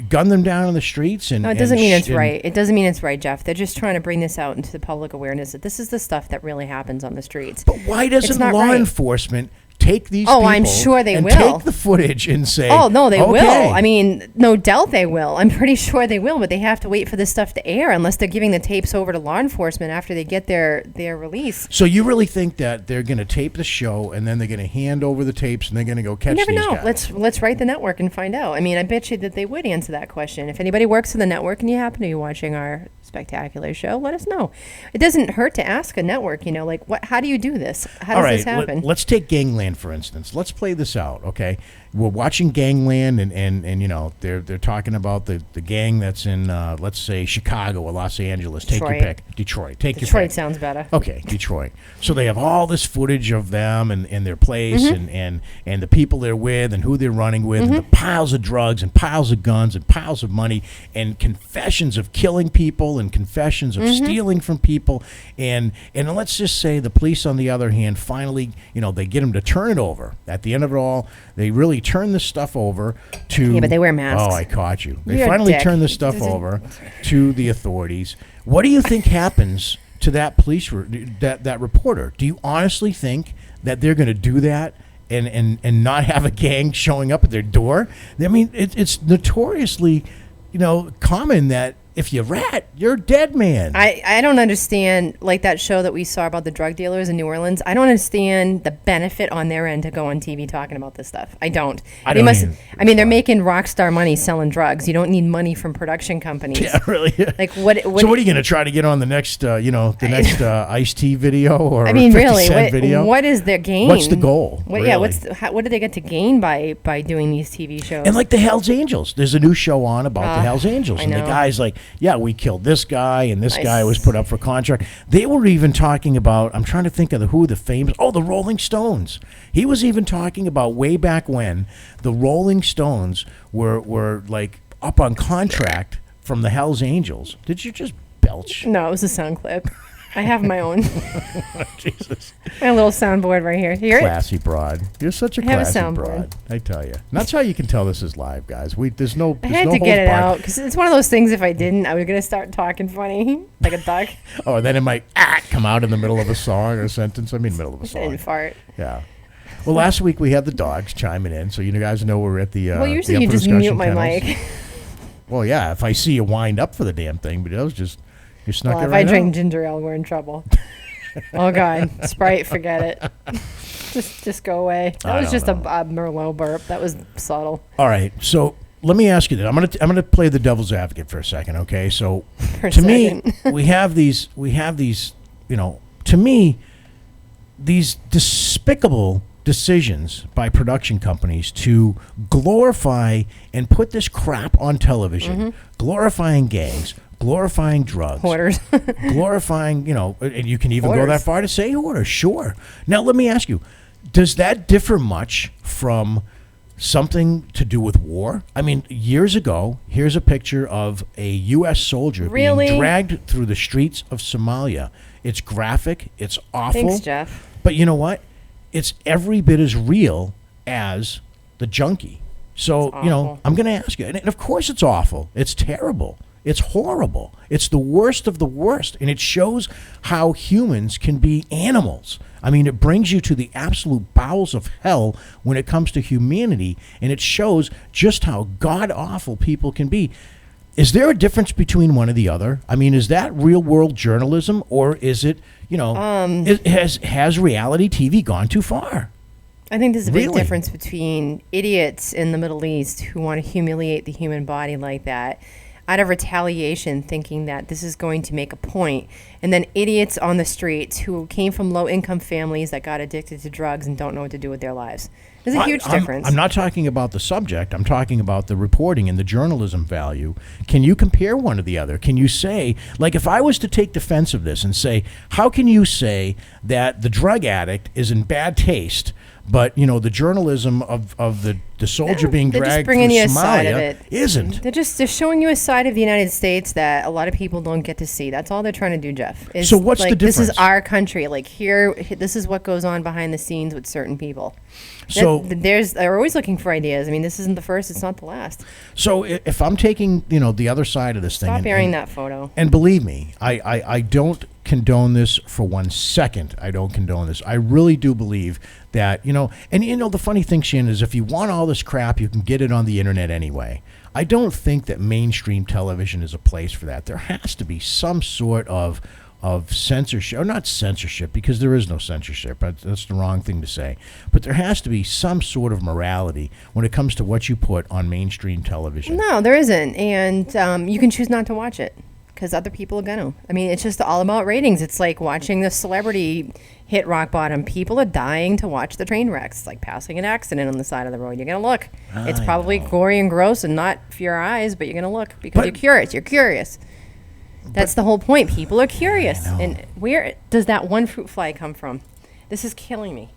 Gun them down on the streets. No, it doesn't mean it's right. It doesn't mean it's right, Jeff. They're just trying to bring this out into the public awareness that this is the stuff that really happens on the streets. But why doesn't law enforcement take these people I'm sure they will. Take the footage and say, they will. I mean, no doubt they will. I'm pretty sure they will, but they have to wait for this stuff to air unless they're giving the tapes over to law enforcement after they get their release. So you really think that they're going to tape the show and then they're going to hand over the tapes and they're going to go catch these guys? You never know. Let's write the network and find out. I mean, I bet you that they would answer that question. If anybody works for the network and you happen to be watching our spectacular show, let us know. It doesn't hurt to ask a network, how do you do this? How does this happen? Let's take Gangland, for instance. Let's play this out, okay? We're watching Gangland, and they're talking about the gang that's in, let's say, Chicago or Los Angeles. Take your pick. Detroit. Take your pick. Detroit sounds better. Okay, Detroit. So they have all this footage of them and their place and the people they're with and who they're running with and the piles of drugs and piles of guns and piles of money and confessions of killing people and confessions of stealing from people. And let's just say the police, on the other hand, finally, they get them to turn it over. At the end of it all, they really turn this stuff over to... Yeah, but they wear masks. Oh, I caught you. They finally turn this stuff over to the authorities. What do you think happens to that police, that reporter? Do you honestly think that they're going to do that and not have a gang showing up at their door. I mean, it's notoriously, common that if you rat, you're a dead man. I don't understand, like that show that we saw about the drug dealers in New Orleans. I don't understand the benefit on their end to go on TV talking about this stuff. I don't. They're making rock star money selling drugs. You don't need money from production companies. Yeah, really. Like what? So what are you going to try to get on the next, Ice-T video or 50 really, Cent video? what is their gain? What's the goal? What, really? Yeah, what do they get to gain by doing these TV shows? And like the Hells Angels, there's a new show on about the Hells Angels, and the guy's like, yeah, we killed this guy, and this guy was put up for contract. They were even talking about, I'm trying to think of the famous, the Rolling Stones. He was even talking about way back when the Rolling Stones were like up on contract from the Hells Angels. Did you just belch? No, it was a sound clip. I have my own. Jesus. My little soundboard right here. Hear classy broad. You're such a classy broad. I tell you. And that's how you can tell this is live, guys. There's no. I had to get it out because it's one of those things. If I didn't, I was gonna start talking funny like a duck. Oh, and then it might come out in the middle of a song or a sentence. I mean, middle of a song. And fart. Yeah. Well, last week we had the dogs chiming in, so you guys know we're at the. Well, usually you just mute my mic. Well, yeah. If I see you wind up for the damn thing, but it was just. You snuck it if right I drink out. ginger ale, we're in trouble. Oh God, Sprite, forget it. Just go away. That was just a Merlot burp. That was subtle. All right, so let me ask you this. I'm gonna play the devil's advocate for a second, okay? So me, we have these, to me, these despicable decisions by production companies to glorify and put this crap on television, glorifying gangs. Glorifying drugs. Hoarders. Glorifying, and you can even go that far to say hoarders, sure. Now, let me ask you, does that differ much from something to do with war? I mean, years ago, here's a picture of a U.S. soldier being dragged through the streets of Somalia. It's graphic. It's awful. Thanks, Jeff. But you know what? It's every bit as real as the junkie. So, I'm going to ask you, and of course it's awful. It's terrible. It's horrible. It's the worst of the worst. And it shows how humans can be animals. I mean, it brings you to the absolute bowels of hell when it comes to humanity. And it shows just how god-awful people can be. Is there a difference between one or the other? I mean, is that real-world journalism? Or is it, has reality TV gone too far? I think there's a big difference between idiots in the Middle East who want to humiliate the human body like that out of retaliation, thinking that this is going to make a point, and then idiots on the streets who came from low-income families that got addicted to drugs and don't know what to do with their lives. There's a huge difference. I'm not talking about the subject. I'm talking about the reporting and the journalism value. Can you compare one to the other? Can you say, like if I was to take defense of this and say, how can you say that the drug addict is in bad taste, but, the journalism of the soldier being dragged through Somalia isn't? They're showing you a side of the United States that a lot of people don't get to see. That's all they're trying to do, Jeff. So what's the difference? This is our country. Like this is what goes on behind the scenes with certain people. So they're always looking for ideas. I mean, this isn't the first. It's not the last. So if I'm taking, the other side of this thing. Stop airing that photo. And believe me, I don't condone this for 1 second. I don't condone this. I really do believe that, the funny thing, Shannon, is if you want all this crap, you can get it on the internet anyway. I don't think that mainstream television is a place for that. There has to be some sort of censorship, or not censorship, because there is no censorship. That's the wrong thing to say. But there has to be some sort of morality when it comes to what you put on mainstream television. No, there isn't. And you can choose not to watch it because other people are going to. I mean, it's just all about ratings. It's like watching the celebrity hit rock bottom. People are dying to watch the train wrecks. It's like passing an accident on the side of the road. You're going to look. It's probably gory and gross and not for your eyes, but you're going to look because you're curious. You're curious. That's the whole point. People are curious. And where does that one fruit fly come from? This is killing me.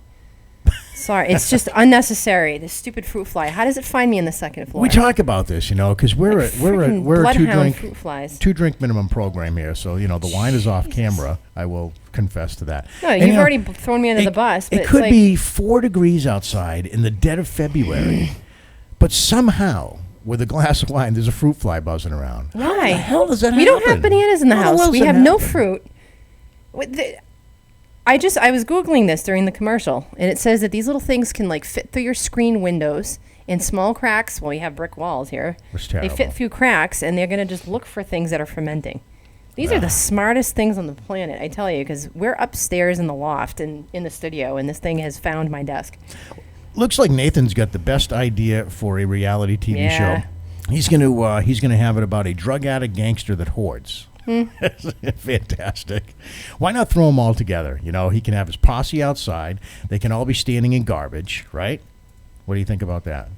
Sorry, it's just unnecessary. This stupid fruit fly. How does it find me in the second floor? We talk about this, because we're a two drink minimum program here. So the wine is off camera. I will confess to that. No, you've already thrown me under the bus. But it could be 4 degrees outside in the dead of February, but somehow, with a glass of wine, there's a fruit fly buzzing around. Why? How the hell does that happen? We don't have bananas in the house. We have no fruit. I was Googling this during the commercial, and it says that these little things can like fit through your screen windows in small cracks. Well, you have brick walls here. That's They terrible. fit through cracks, and they're going to just look for things that are fermenting. These are the smartest things on the planet, I tell you, because we're upstairs in the loft and in the studio, and this thing has found my desk. Looks like Nathan's got the best idea for a reality TV Yeah. show. He's gonna have it about a drug addict gangster that hoards. Fantastic. Why not throw them all together? You know, he can have his posse outside. They can all be standing in garbage, right? What do you think about that?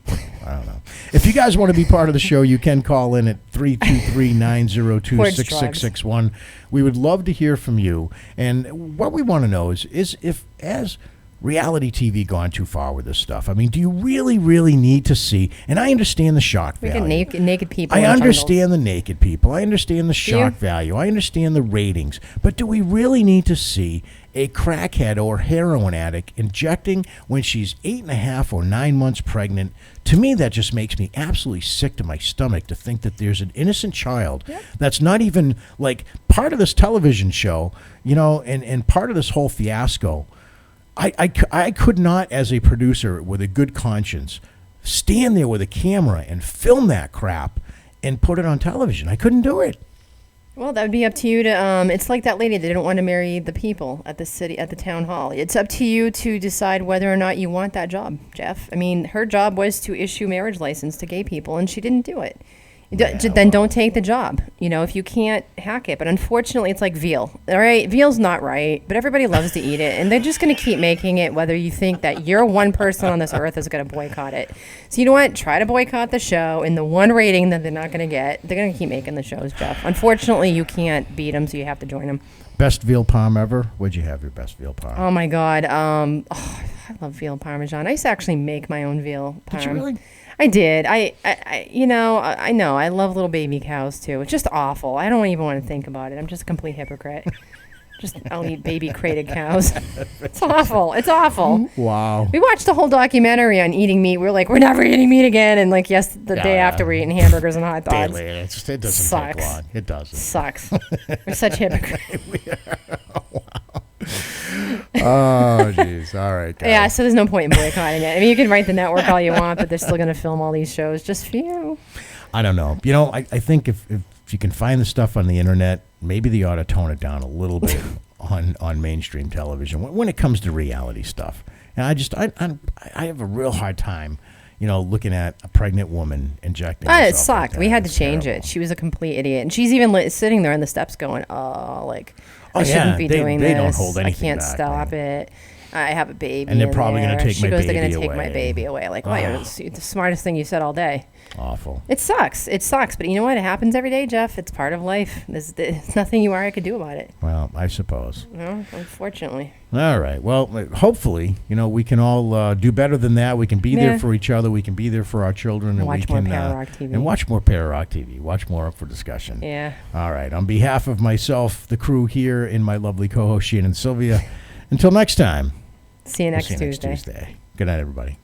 I don't know. If you guys want to be part of the show, you can call in at 323-902-6661. We would love to hear from you. And what we want to know is if, as reality TV gone too far with this stuff? I mean, do you really, really need to see? And I understand the shock We value. get naked people. I in jungles. understand the naked people. I understand the shock value. I understand the ratings. But do we really need to see a crackhead or heroin addict injecting when she's 8.5 or 9 months pregnant? To me, that just makes me absolutely sick to my stomach to think that there's an innocent child that's not even like part of this television show, you know, and part of this whole fiasco. I could not, as a producer with a good conscience, stand there with a camera and film that crap and put it on television. I couldn't do it. Well, that would be up to you to. It's like that lady that didn't want to marry the people at the town hall. It's up to you to decide whether or not you want that job, Jeff. I mean, her job was to issue marriage license to gay people, and she didn't do it. Then don't take the job, you know, if you can't hack it. But unfortunately, it's like veal. All right, veal's not right, but everybody loves to eat it, and they're just going to keep making it, whether you think that you're one person on this earth is going to boycott it. So you know what? Try to boycott the show, and the one rating that they're not going to get, they're going to keep making the shows, Jeff. Unfortunately, you can't beat them, so you have to join them. Best veal parm ever? Where'd you have your best veal parm? Oh my God, I love veal parmesan. I used to actually make my own veal parm. Did you really? I did. I know. I love little baby cows too. It's just awful. I don't even want to think about it. I'm just a complete hypocrite. I'll eat baby crated cows. It's awful. It's awful. Wow. We watched the whole documentary on eating meat. We're like, we're never eating meat again. And like, the day after we're eating hamburgers and hot dogs. It doesn't Sucks. take long. It doesn't. Sucks. We're such hypocrites. Oh, jeez. All right, guys. Yeah, so there's no point in boycotting it. I mean, you can write the network all you want, but they're still going to film all these shows just for you. I don't know. You know, I think if you can find the stuff on the internet, maybe they ought to tone it down a little bit on mainstream television when it comes to reality stuff. And I have a real hard time, you know, looking at a pregnant woman injecting. It herself sucked. like that. We had to It's change terrible. it. She was a complete idiot. And she's even sitting there on the steps going, I shouldn't be doing this. They don't hold I anything can't back, stop man. it. I have a baby. And they're in probably there. gonna take she my goes, they're baby going to take my away. baby away. Like, wow, it's the smartest thing you said all day. Awful. It sucks. It sucks. But you know what? It happens every day, Jeff. It's part of life. There's nothing you or I could do about it. Well, I suppose. No, unfortunately. All right. Well, hopefully, you know, we can all do better than that. We can be there for each other. We can be there for our children. And Watch we more can, Para Rock TV. And watch more Para Rock TV. Watch more Up for Discussion. Yeah. All right. On behalf of myself, the crew here, and my lovely co-host, Shannon and Sylvia, until next time. See you next Tuesday. Good night, everybody.